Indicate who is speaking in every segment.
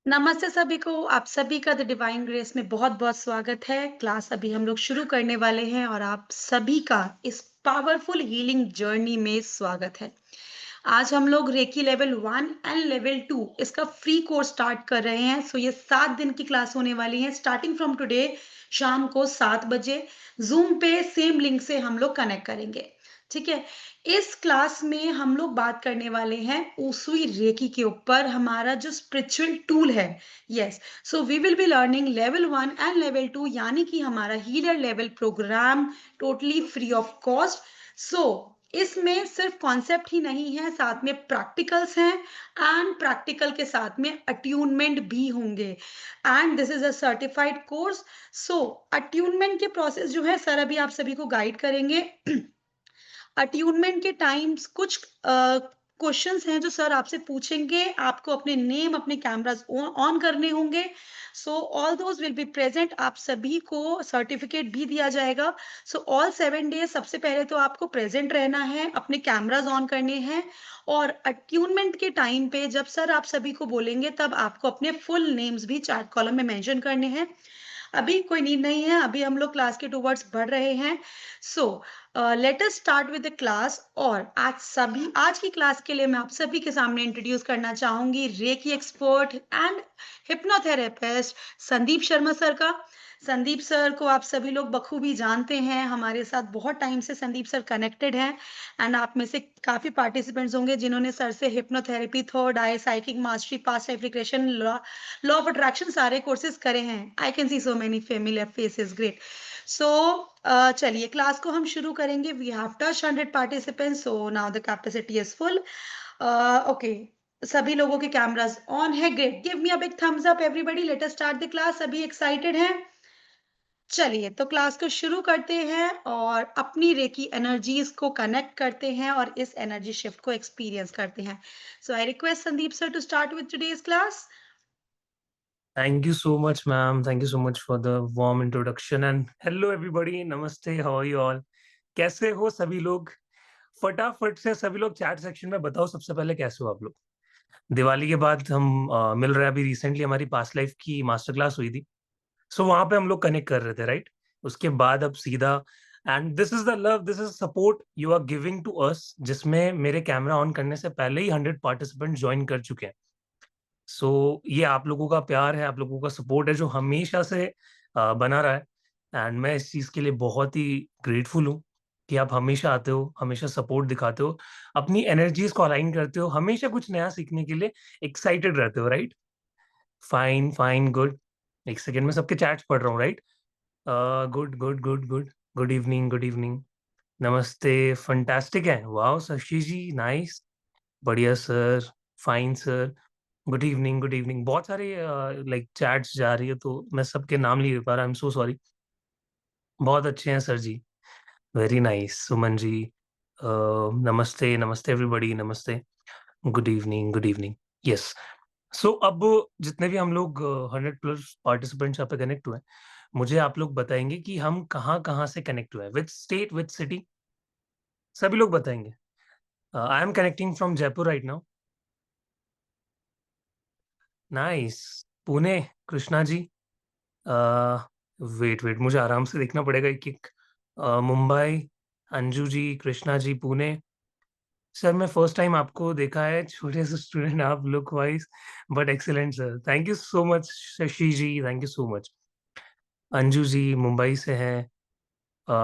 Speaker 1: नमस्ते सभी को, आप सभी का द डिवाइन ग्रेस में बहुत-बहुत स्वागत है। क्लास अभी हम लोग शुरू करने वाले हैं और आप सभी का इस पावरफुल हीलिंग जर्नी में स्वागत है। आज हम लोग रेकी लेवल 1 एंड लेवल 2 इसका फ्री कोर्स स्टार्ट कर रहे हैं। सो ये 7 दिन की क्लास होने वाली है स्टार्टिंग फ्रॉम टुडे शाम को 7 बजे ज़ूम पे सेम लिंक से हम लोग कनेक्ट करेंगे। ठीक है? इस क्लास में हम लोग बात करने वाले हैं ऊसुई रेकी के ऊपर हमारा जो स्पिरिचुअल टूल है। Yes, so we will be learning level 1 and level 2 यानी कि हमारा healer level programme totally free of cost. So इसमें सिर्फ कॉन्सेप्ट ही नहीं है, साथ में प्रैक्टिकल्स हैं एंड प्रैक्टिकल के साथ में अट्यूनमेंट भी होंगे and this is a certified course. So attunement के प्रोसेस जो है सर अभी आप सभी को गाइड करेंगे। अट्यूनमेंट के टाइम्स कुछ क्वेश्चंस हैं जो सर आपसे पूछेंगे। आपको अपने नेम, अपने कैमरास ऑन करने होंगे। So all those will be present. आप सभी को सर्टिफिकेट भी दिया जाएगा। सो ऑल 7 डेज़ सबसे पहले तो आपको प्रेजेंट रहना है, अपने कैमरास ऑन करने हैं और अट्यूनमेंट के टाइम पे जब सर आप सभी को बोलेंगे तब आपको अपने फुल नेम्स भी चैट कॉलम में मेंशन करने हैं। अभी कोई नीड नहीं है, अभी हम लोग क्लास के टुवर्ड्स बढ़ रहे हैं। So let us start with the class और आज की क्लास के लिए मैं आप सभी के सामने इंट्रोड्यूस करना चाहूंगी reiki expert and hypnotherapist Sandeep Sharma sir का। संदीप सर को आप सभी लोग बखूबी जानते हैं, हमारे साथ बहुत टाइम से संदीप सर कनेक्टेड हैं एंड आप में से काफी पार्टिसिपेंट्स होंगे जिन्होंने सर से hypnotherapy, third eye, psychic mastery, past life regression, law of attraction सारे कोर्सेज करे हैं। I can see so many familiar faces, great. So चलिए क्लास को हम शुरू करेंगे। We have touch 100 participants, so now the capacity is full. Okay, सभी लोगों के कैमरास ऑन है, great. Give me a big thumbs up everybody, let us start the class. सभी एक्साइटेड हैं? चलिए तो क्लास को शुरू करते हैं और अपनी रेकी एनर्जीज को कनेक्ट करते हैं और इस एनर्जी शिफ्ट को एक्सपीरियंस करते हैं। So I request Sandeep sir to start with today's class.
Speaker 2: Thank you so much, ma'am. Thank you so much for the warm introduction and hello everybody. Namaste. How are you all? कैसे हो सभी लोग? फटाफट से सभी लोग चैट सेक्शन में बताओ सबसे पहले कैसे हो आप लोग? दिवाली के बाद हम मिल रहे हैं। अभी रिसेंटली हमारी पास्ट लाइफ की मास्टर क्लास हुई थी। सो वहां पे हम लोग कनेक्ट कर रहे थे, राइट? उसके बाद अब सीधा and this is the love, this is support you are giving to us, जिसमें मेरे कैमरा ऑन करने से पहले ही 100 पार्टिसिपेंट ज्वाइन कर चुके हैं। ये आप लोगों का प्यार है, आप लोगों का सपोर्ट है जो हमेशा से बना रहा है एंड मैं इस चीज़ के लिए बहुत ही ग्रेटफुल हूँ कि आप हमेशा आते हो, हमेशा सपोर्ट दिखाते हो, अपनी एनर्जीज़ को अलाइन करते हो, हमेशा कुछ नया सीखने के लिए एक्साइटेड रहते हो, right? Fine, fine, good. 1 second में सबके चैट्स पढ़ रहा हूँ, right? Good, good, good, good. Good evening, good evening. नमस्ते, फैंटास्टिक है। वॉव! शशि जी, नाइस। बढ़िया sir, fine sir. Good evening. बहुत सारे लाइक चैट्स जा रही है तो मैं सबके नाम नहीं ले पा रहा, आई एम सो सॉरी। बहुत अच्छे हैं सर जी, वेरी नाइस। सुमन जी, नमस्ते, नमस्ते एवरीबॉडी, नमस्ते। Good evening, good evening. Yes. अब जितने भी हम लोग 100 प्लस पार्टिसिपेंट्स यहाँ पे कनेक्ट हुए हैं, मुझे आप लोग बताएँगे कि हम कहाँ-कहाँ से कनेक्ट हुए हैं, व्हिच स्टेट, व्हिच सिटी? सभी लोग बताएँगे। I am connecting from Jaipur right now. Nice. Pune, Krishna ji. Uh, wait मुझे आराम से देखना पड़ेगा एक-एक। मुंबई, अंजू जी, कृष्णा जी, पुणे। सर मैं फर्स्ट टाइम आपको देखा है, छोटे से स्टूडेंट आप look wise, but excellent sir. Thank you so much Shashi ji, thank you so much. Anju ji Mumbai से हैं। Uh,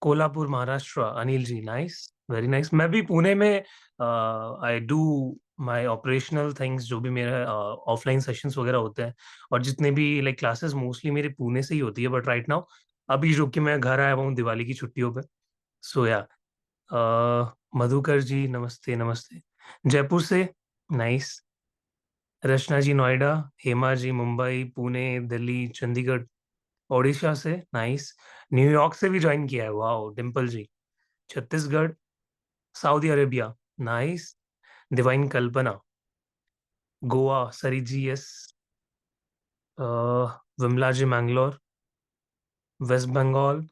Speaker 2: Kolhapur, Maharashtra, Anil ji, nice, very nice. मैं भी पुणे में I do my operational things, जो भी मेरा ऑफलाइन सेशंस वगैरह होते हैं और जितने भी लाइक क्लासेस मोस्टली मेरे पुणे से ही होती है, बट राइट नाउ अभी जो कि मैं घर आया हुआ हूँ दिवाली की छुट्टियों पे। सो या मधुकर जी, नमस्ते, नमस्ते। जयपुर से, नाइस। रचना जी, नोएडा। हेमा जी, मुंबई, पुणे, दिल्ली, चंडीगढ़। ओडिशा से, नाइस। न्यूयॉर्क से भी जॉइन किया है, wow! Dimple ji. Chhattisgarh, Saudi Arabia, nice. Divine Kalpana, Goa, Sari ji, yes. Vimla ji, Mangalore, West Bengal,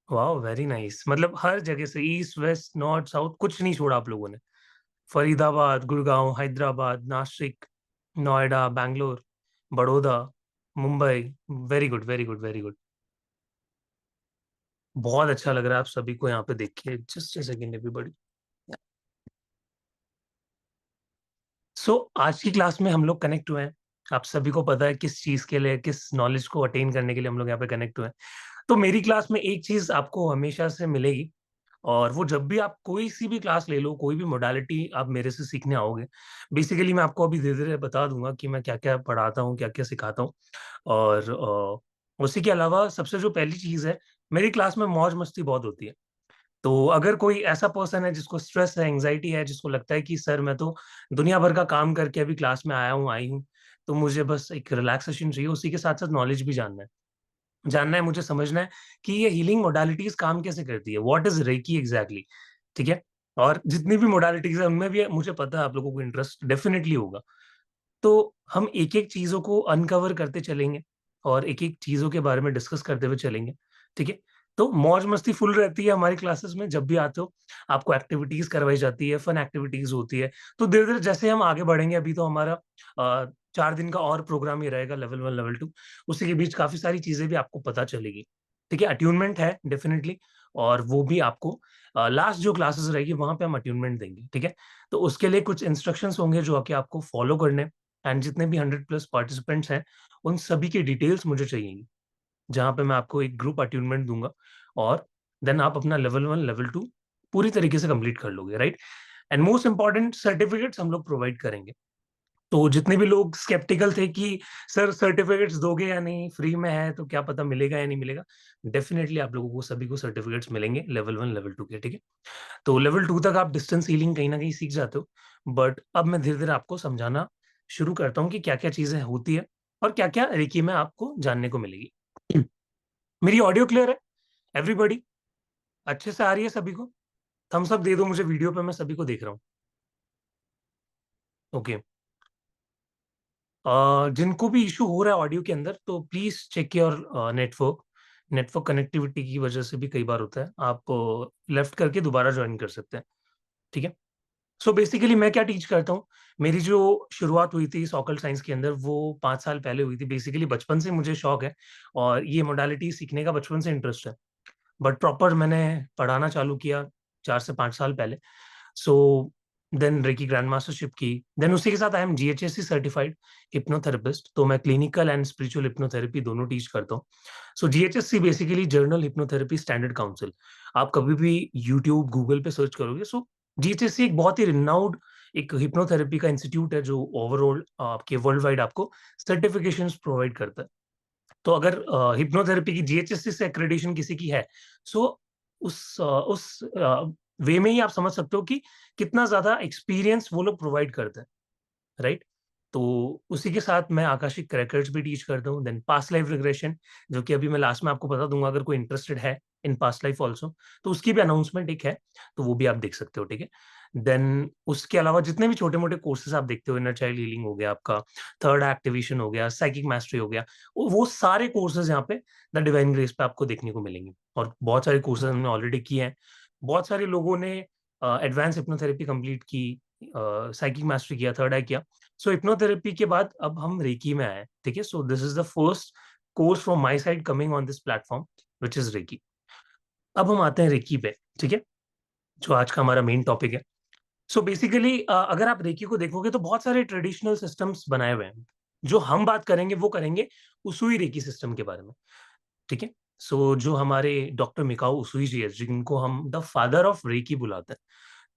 Speaker 2: wow! Very nice. मतलब हर जगह से ईस्ट, वेस्ट, नॉर्थ, साउथ कुछ नहीं छोड़ा आप लोगों ने। Faridabad, Gurgaon, Hyderabad, Nashik, Noida, Bangalore, Baroda, Mumbai. Very good, very good, very good. बहुत अच्छा लग रहा है आप सभी को यहाँ पे देख के। Just a second everybody. So आज की क्लास में हम लोग कनेक्ट हुए हैं। आप सभी को पता है किस चीज़ के लिए, किस नॉलेज को अटेन करने के लिए हम लोग यहाँ पे कनेक्ट हुए हैं। तो मेरी क्लास में एक चीज़ आपको हमेशा से मिलेगी, और वो जब भी आप कोई सी भी क्लास ले लो, कोई भी मोडालिटी आप मेरे से सीखने आओगे, बेसिकली मैं आपको अभी धीरे-धीरे बता दूँगा कि मैं क्या-क्या पढ़ाता हूँ, क्या-क्या सिखाता हूँ। और उसी के अलावा सबसे जो पहली चीज़ है, मेरी क्लास में मौज-मस्ती बहुत होती है। तो अगर कोई ऐसा पर्सन है जिसको स्ट्रेस है, एंग्ज़ायटी है, जिसको लगता है कि सर मैं तो दुनिया भर का काम करके अभी क्लास में आया हूँ, आई हूँ, तो मुझे बस एक रिलैक्सेशन चाहिए, उसी के साथ-साथ नॉलेज भी जानना है। जानना है, मुझे समझना है कि ये हीलिंग मोडालिटीज़ काम कैसे करती है? What is reiki exactly? ठीक है? और जितनी भी मोडालिटीज़ हैं, उनमें भी मुझे पता है आप लोगों को इंटरेस्ट डेफ़िनिटली होगा। तो हम एक-एक चीज़ों को अनकवर करते चलेंगे और एक-एक चीज़ों के बारे में डिस्कस करते हुए चलेंगे, ठीक है? तो मौज-मस्ती फुल रहती है हमारी क्लासेस में जब भी आते हो, आपको एक्टिविटीज़ करवाई जाती है, फन एक्टिविटीज़ होती है। तो धीरे-धीरे जैसे हम आगे बढ़ेंगे, अभी तो हमारा 4 दिन का और प्रोग्राम ही रहेगा लेवल 1, लेवल 2। उसी के बीच काफ़ी सारी चीज़ें भी आपको पता चलेगी, ठीक है? अट्यूनमेंट है डेफ़िनिटली, और वो भी आपको लास्ट जो क्लासेस रहेगी वहाँ पे हम अट्यूनमेंट देंगे, ठीक है? तो उसके लिए कुछ इंस्ट्रक्शंस होंगे जो कि आपको फॉलो करने हैं। एंड जितने भी 100 प्लस पार्टिसिपेंट्स हैं, उन सभी की डिटेल्स मुझे चाहिएगी, जहाँ पे मैं आपको एक ग्रुप अट्यूनमेंट दूँगा, और देन आप अपना लेवल 1, लेवल 2 पूरी तरीके से कंप्लीट कर लोगे, right? And most important certificates हम लोग प्रोवाइड करेंगे। तो जितने भी लोग स्केप्टिकल थे कि सर सर्टिफिकेट्स दोगे या नहीं, फ्री में है तो क्या पता मिलेगा या नहीं मिलेगा, डेफिनिटली आप लोगों को सभी को सर्टिफिकेट्स मिलेंगे लेवल 1, लेवल 2 के, ठीक है? तो लेवल 2 तक आप डिस्टेंस हीलिंग कहीं न कहीं सीख जाते हो। बट अब मैं धीरे-धीरे आपको समझाना शुरू करता हूँ कि क्या-क्या चीज़ें होती है और क्या-क्या रेकी में आपको जानने को मिलेगी। मेरी ऑडियो क्लियर है? एवरीबॉडी? अच्छे से आ रही है सभी को? थम्स अप दे दो मुझे वीडियो पे, मैं सभी को देख रहा हूँ। ओके। जिनको भी इश्यू हो रहा है ऑडियो के अंदर, तो please check your network. Network connectivity की वजह से भी कई बार होता है। आप लेफ्ट करके दोबारा जॉइन कर सकते हैं, ठीक है? सो बेसिकली मैं क्या टीच करता हूँ, मेरी जो शुरुआत हुई थी ऑकल्ट साइंस के अंदर, वो 5 साल पहले हुई थी। बेसिकली बचपन से मुझे शौक है और ये मोडालिटी सीखने का बचपन से इंटरेस्ट है। बट प्रॉपर मैंने पढ़ाना चालू किया 4 से 5 साल पहले। So then reiki grand mastership की। देन उसी के साथ I am GHSC certified hypnotherapist, तो मैं क्लिनिकल एंड स्पिरिचुअल हिप्नोथेरेपी दोनों टीच करता हूँ। So GHSC basically general hypnotherapy standard council. आप कभी भी यूट्यूब, गूगल पे सर्च करोगे, सो जीएचएससी एक बहुत ही रिनाउंड एक हिप्नोथेरेपी का इंस्टीट्यूट है जो ओवरऑल आपके वर्ल्ड वाइड आपको सर्टिफिकेशंस प्रोवाइड करता है। तो अगर हिप्नोथेरेपी की जीएचएससी से एक्रेडिटेशन किसी की है, सो उस वे में ही आप समझ सकते हो कि कितना ज़्यादा एक्सपीरियंस वो लोग प्रोवाइड करते हैं, राइट? तो उसी के साथ मैं आकाशिक क्रैकर्स भी टीच करता हूँ, देन पास्ट लाइफ रिग्रेशन, जो कि अभी मैं लास्ट में आपको बता दूँगा अगर कोई इंटरेस्टेड है इन पास्ट लाइफ आल्सो, तो उसकी भी अनाउंसमेंट एक है, तो वो भी आप देख सकते हो, ठीक है? देन उसके अलावा जितने भी छोटे-मोटे कोर्सेज़ आप देखते हो, इनर चाइल्ड हीलिंग हो गया आपका, थर्ड एक्टिवेशन हो गया, साइकिक मास्टरी हो गया, वो सारे कोर्सेज़ यहाँ पे द डिवाइन ग्रेस पे आपको देखने को मिलेंगे, और बहुत सारे कोर्सेज़ हमने ऑलरेडी किए हैं। बहुत सारे लोगों ने एडवांस हिप्नोथेरेपी कंप्लीट की, साइकिक मास्टरी किया, थर्ड आई किया। सो हिप्नोथेरेपी के बाद अब हम रेकी में आए हैं, ठीक है? So this is the first course from my side coming on this platform which is reiki. अब हम आते हैं रेकी पे, ठीक है? जो आज का हमारा मेन टॉपिक है। सो बेसिकली अगर आप रेकी को देखोगे तो बहुत सारे ट्रेडिशनल सिस्टम्स बनाए हुए हैं। जो हम बात करेंगे वो करेंगे उसूई रेकी सिस्टम के बारे में, ठीक है? सो जो हमारे डॉक्टर मिकाओ उसूई जी हैं, जिनको हम द फादर ऑफ रेकी बुलाते हैं।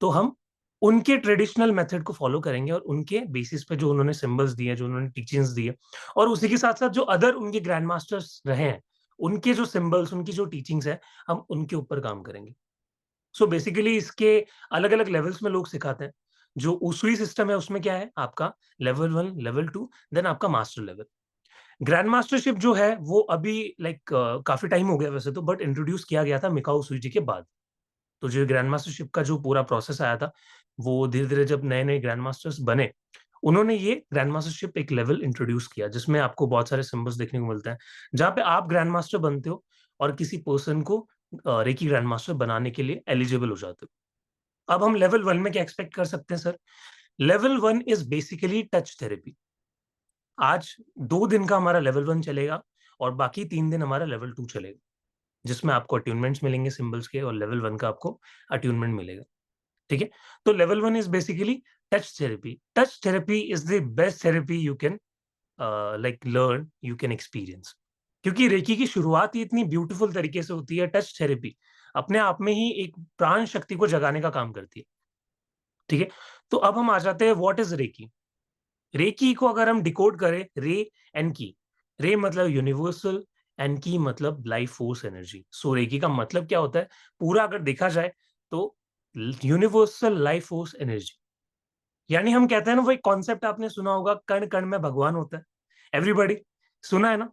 Speaker 2: तो हम उनके ट्रेडिशनल मेथड को फॉलो करेंगे और उनके बेसिस पे जो उन्होंने सिंबल्स दिए, जो उन्होंने टीचिंग्स दी है, और उसी के साथ-साथ जो अदर उनके ग्रैंड मास्टर्स रहे हैं, उनके जो सिंबल्स, उनकी जो टीचिंग्स हैं, हम उनके ऊपर काम करेंगे। सो बेसिकली इसके अलग-अलग लेवल्स में लोग सिखाते हैं। जो उसूई सिस्टम है उसमें क्या है आपका लेवल 1, लेवल 2, देन आपका मास्टर लेवल। ग्रैंड मास्टरशिप जो है वो अभी लाइक काफ़ी टाइम हो गया वैसे तो, बट इंट्रोड्यूस किया गया था मिकाओ उसूई जी के बाद। तो जो ग्रैंड मास्टरशिप का जो पूरा प्रोसेस आया था, वो धीरे-धीरे जब नए-नए ग्रैंड मास्टर्स बने, उन्होंने ये ग्रैंड मास्टरशिप एक लेवल इंट्रोड्यूस किया, जिसमें आपको बहुत सारे सिम्बल्स देखने को मिलते हैं, जहाँ पे आप ग्रैंड मास्टर बनते हो और किसी पर्सन को रेकी ग्रैंड मास्टर बनाने के लिए एलिजिबल हो जाते हो। अब हम लेवल 1 में क्या एक्सपेक्ट कर सकते हैं sir? Level 1 is basically touch therapy. आज 2 दिन का हमारा लेवल 1 चलेगा और बाकी 3 दिन हमारा लेवल 2 चलेगा, जिसमें आपको अट्यूनमेंट्स मिलेंगे सिंबल्स के और लेवल 1 का आपको अट्यूनमेंट मिलेगा, ठीक है? तो level 1 is basically touch therapy. Touch therapy is the best therapy you can like learn, you can experience. क्योंकि रेकी की शुरुआत ही इतनी ब्यूटीफुल तरीके से होती है, टच थेरेपी अपने आप में ही एक प्राण शक्ति को जगाने का काम करती है, ठीक है? तो अब हम आ जाते हैं व्हाट इज़ रेकी? रेकी को अगर हम डिकोड करें रे एंड की, रे मतलब यूनिवर्सल एंड की मतलब लाइफ फोर्स एनर्जी। सो रेकी का मतलब क्या होता है? पूरा अगर देखा जाए तो यूनिवर्सल लाइफ फोर्स एनर्जी। यानी हम कहते हैं ना, वो एक कॉन्सेप्ट आपने सुना होगा, कण कण में भगवान होता है। एवरीबॉडी सुना है ना,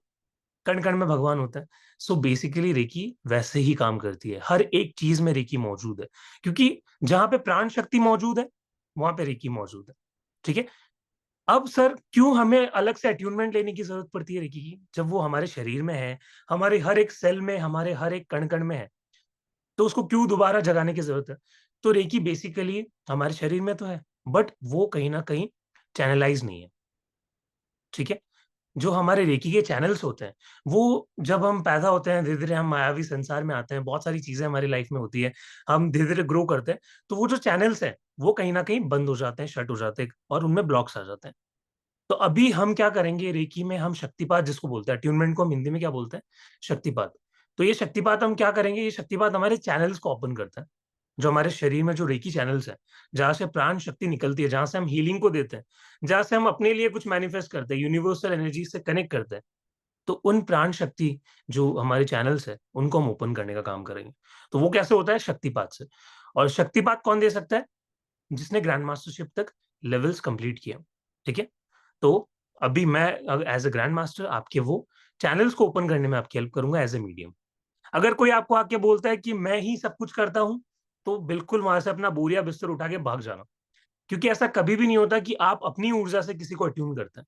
Speaker 2: कण कण में भगवान होता है। सो बेसिकली रेकी वैसे ही काम करती है, हर एक चीज में रेकी मौजूद है, क्योंकि जहां पे प्राण शक्ति मौजूद है वहां पे रेकी मौजूद है, ठीक है? अब सर क्यों हमें अलग से अट्यूनमेंट लेने की ज़रूरत पड़ती है रेकी की? जब वो हमारे शरीर में है, हमारे हर एक सेल में, हमारे हर एक कण-कण में है, तो उसको क्यों दोबारा जगाने की ज़रूरत है? तो रेकी बेसिकली हमारे शरीर में तो है, बट वो कहीं न कहीं चैनलाइज़ नहीं है, ठीक है? जो हमारे रेकी के चैनल्स होते हैं, वो जब हम पैदा होते हैं, धीरे-धीरे हम मायावी संसार में आते हैं, बहुत सारी चीज़ें हमारी लाइफ़ में होती है, हम धीरे-धीरे ग्रो करते हैं, तो वो जो चैनल्स हैं, वो कहीं न कहीं बंद हो जाते हैं, शट हो जाते हैं और उनमें ब्लॉक्स आ जाते हैं। तो अभी हम क्या करेंगे, रेकी में हम शक्तिपात जिसको बोलते हैं, अट्यूनमेंट को हम हिंदी में क्या बोलते हैं? शक्तिपात। तो ये शक्तिपात हम क्या करेंगे, ये शक्तिपात हमारे चैनल्स को ओपन करता है। जो हमारे शरीर में जो रेकी चैनल्स हैं, जहाँ से प्राण शक्ति निकलती है, जहाँ से हम हीलिंग को देते हैं, जहाँ से हम अपने लिए कुछ मैनिफेस्ट करते हैं, यूनिवर्सल एनर्जी से कनेक्ट करते हैं। तो उन प्राण शक्ति जो हमारे चैनल्स हैं, उनको हम ओपन करने का काम करेंगे। तो वो कैसे होता है? शक्तिपात से। और शक्तिपात कौन दे सकता है? जिसने ग्रैंड मास्टरशिप तक लेवल्स कंप्लीट किया, ठीक है? तो अभी मैं एज़ अ ग्रैंड मास्टर आपके वो चैनल्स को ओपन करने में आपकी हेल्प करूँगा एज़ अ मीडियम। अगर कोई आपको आके बोलता है कि मैं ही सब कुछ करता हूँ, तो बिल्कुल वहाँ से अपना बोरिया बिस्तर उठा के भाग जाना। क्योंकि ऐसा कभी भी नहीं होता कि आप अपनी ऊर्जा से किसी को अट्यून करते हैं।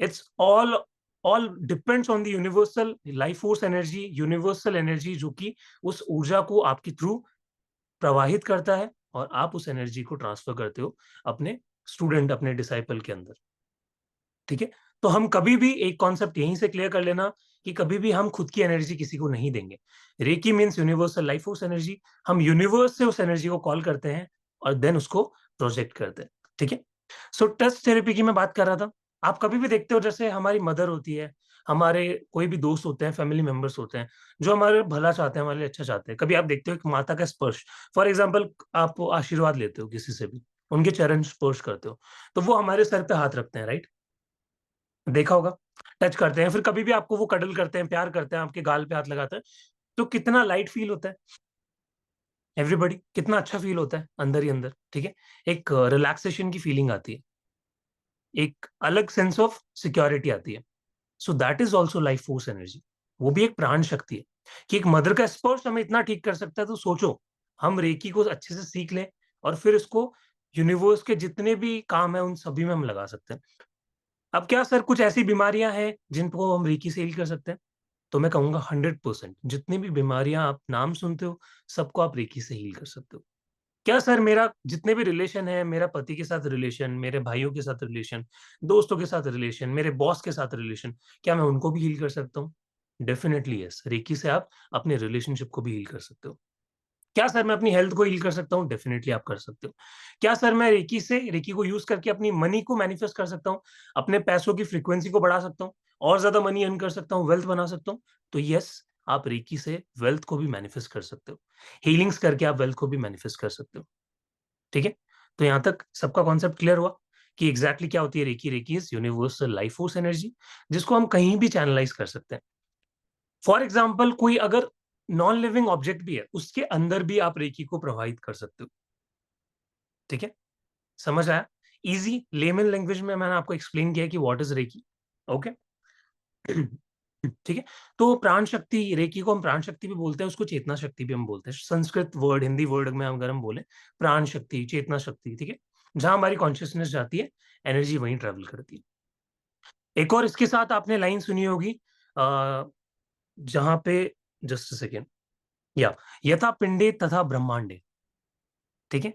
Speaker 2: It's all depends on the universal life force energy, universal energy जो कि उस ऊर्जा को आपके थ्रू प्रवाहित करता है और आप उस एनर्जी को ट्रांसफर करते हो अपने स्टूडेंट, अपने डिसाइपल के अंदर, ठीक है? तो हम कभी भी एक कॉन्सेप्ट यहीं से क्लियर कर लेना कि कभी भी हम खुद की एनर्जी किसी को नहीं देंगे। Reiki means universal life force energy, हम यूनिवर्स से उस एनर्जी को कॉल करते हैं और देन उसको प्रोजेक्ट करते हैं, ठीक है? सो टच थेरेपी की मैं बात कर रहा था। आप कभी भी देखते हो जैसे हमारी मदर होती है, हमारे कोई भी दोस्त होते हैं, फैमिली मेंबर्स होते हैं, जो हमारे भला चाहते हैं, हमारे लिए अच्छा चाहते हैं। कभी आप देखते हो एक माता का स्पर्श, फॉर एग्ज़ाम्पल आप आशीर्वाद लेते हो किसी से भी, उनके चरण स्पर्श करते हो, तो वो हमारे सर पे हाथ रखते हैं, राइट? देखा होगा, टच करते हैं, फिर कभी भी आपको वो कडल करते हैं, प्यार करते हैं, आपके गाल पे हाथ लगाते हैं, तो कितना लाइट फ़ील होता है, एवरीबॉडी कितना अच्छा फ़ील होता है अंदर ही अंदर, ठीक है? एक रिलैक्सेशन की फीलिंग आती है, एक अलग सेंस ऑफ सिक्योरिटी आती है। So that is also life force energy, वो भी एक प्राण शक्ति है, कि एक मदर का स्पर्श हमें इतना ठीक कर सकता है, तो सोचो, हम रेकी को अच्छे से सीख लें और फिर इसको यूनिवर्स के जितने भी काम हैं, उन सभी में हम लगा सकते हैं। अब क्या सर कुछ ऐसी बीमारियाँ हैं जिनको हम रेकी से हील कर सकते हैं? तो मैं कहूँगा 100% जितनी भी बीमारियाँ आप नाम सुनते हो, सबको आप रेकी से हील कर सकते हो। क्या सर मेरा जितने भी रिलेशन है, मेरा पति के साथ रिलेशन, मेरे भाइयों के साथ रिलेशन, दोस्तों के साथ रिलेशन, मेरे बॉस के साथ रिलेशन, क्या मैं उनको भी हील कर सकता हूँ? डेफिनिटली येस, रेकी से आप अपने रिलेशनशिप को भी हील कर सकते हो। क्या सर मैं अपनी हेल्थ को हील कर सकता हूँ? डेफिनिटली आप कर सकते हो। क्या सर मैं रेकी को यूज़ करके अपनी मनी को मैनिफेस्ट कर सकता हूँ? अपने पैसों की फ्रीक्वेंसी को बढ़ा सकता हूँ? और ज़्यादा मनी अर्न कर सकता हूँ, वेल्थ बना सकता हूँ? तो येस, आप रेकी से वेल्थ को भी मैनिफेस्ट कर सकते हो। हीलिंग्स करके आप वेल्थ को भी मैनिफेस्ट कर सकते हो। ठीक है? तो यहाँ तक सबका कॉन्सेप्ट क्लियर हुआ कि एग्ज़ैक्टली क्या होती है reiki? Reiki is universal life force energy जिसको हम कहीं भी चैनलाइज़ कर सकते हैं। फॉर एग्ज़ाम्पल कोई अगर नॉन लिविंग ऑब्जेक्ट भी है, उसके अंदर भी आप रेकी को प्रवाहित कर सकते हो। ठीक है? समझ आया? ईज़ी लेमन लैंग्वेज में मैंने आपको एक्सप्लेन किया है कि व्हाट इज़ रेकी। ओके? ठीक है? तो प्राण शक्ति रेकी को हम प्राण शक्ति भी बोलते हैं, उसको चेतना शक्ति भी हम बोलते हैं। संस्कृत वर्ड, हिंदी वर्ड में अगर हम बोलें, प्राण शक्ति, चेतना शक्ति, ठीक है? जहाँ हमारी कॉन्शसनेस जाती है, एनर्जी वहीं ट्रैवल करती है। एक और इसके साथ आपने लाइन सुनी होगी जहाँ पे जस्ट अ सेकंड या यथा पिंडे तथा ब्रह्मांडे, ठीक है?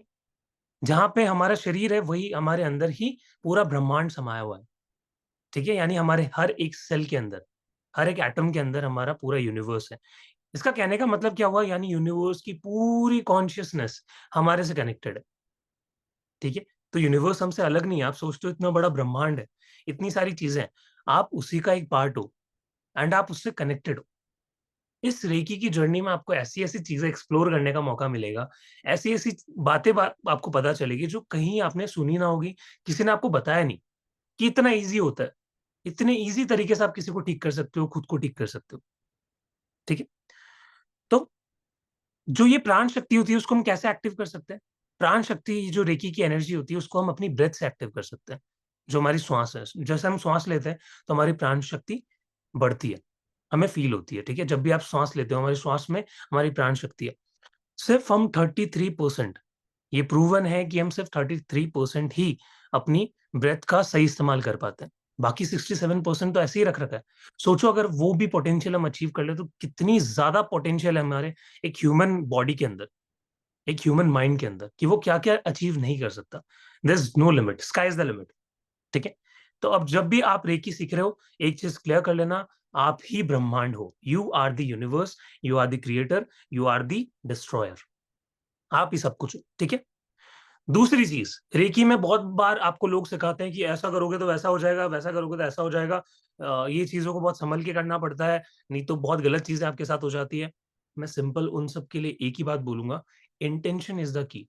Speaker 2: जहाँ पे हमारा शरीर है, वही हमारे अंदर ही पूरा ब्रह्मांड समाया हुआ है। ठीक है, यानी हमारे हर एक सेल के अंदर, हर एक एटम के अंदर हमारा पूरा यूनिवर्स है। इसका कहने का मतलब क्या हुआ, यानी यूनिवर्स की पूरी कॉन्शियसनेस हमारे से कनेक्टेड है। ठीक है, तो यूनिवर्स हमसे अलग नहीं है। आप सोचते हो इतना बड़ा ब्रह्मांड है, इतनी सारी चीजें हैं, आप उसी का एक पार्ट हो एंड आप उससे कनेक्टेड हो। इस रेकी की जर्नी में आपको ऐसी ऐसी चीजें एक्सप्लोर करने का मौका मिलेगा, ऐसी ऐसी आपको पता चलेगी जो कहीं आपने सुनी ना होगी, किसी ने आपको बताया नहीं कि इतना ईजी होता है। इतने ईजी तरीके से आप किसी को ठीक कर सकते हो, खुद को ठीक कर सकते हो। ठीक है, तो जो ये प्राण शक्ति होती है उसको हम कैसे एक्टिव कर सकते हैं? प्राण शक्ति जो रेकी की एनर्जी होती है उसको हम अपनी ब्रेथ से एक्टिव कर सकते हैं। जो हमारी श्वास है, जैसे हम श्वास लेते हैं तो हमारी प्राण शक्ति बढ़ती है, हमें फील होती है। ठीक है, जब भी आप श्वास लेते हो हमारी श्वास में हमारी प्राण शक्ति है। सिर्फ हम 33%, ये प्रूवन है कि हम सिर्फ 33% ही अपनी ब्रेथ का सही इस्तेमाल कर पाते हैं। बाकी 67% तो ऐसे ही रख रखा है। सोचो अगर वो भी पोटेंशियल हम अचीव कर ले तो कितनी ज्यादा पोटेंशियल है हमारे एक ह्यूमन बॉडी के अंदर, एक ह्यूमन माइंड के अंदर, कि वो क्या क्या अचीव नहीं कर सकता। There is no limit, sky is the limit. ठीक है, तो अब जब भी आप रेकी सीख रहे हो, एक चीज क्लियर कर लेना, आप ही ब्रह्मांड हो। You are the universe, you are the creator, you are the destroyer. आप ही सब कुछ हो। ठीक है, दूसरी चीज, रेकी में बहुत बार आपको लोग सिखाते हैं कि ऐसा करोगे तो वैसा हो जाएगा, वैसा करोगे तो ऐसा हो जाएगा। ये चीजों को बहुत संभल के करना पड़ता है, नहीं तो बहुत गलत चीजें आपके साथ हो जाती है। मैं सिंपल उन सब के लिए एक ही बात बोलूंगा, इंटेंशन इज द की।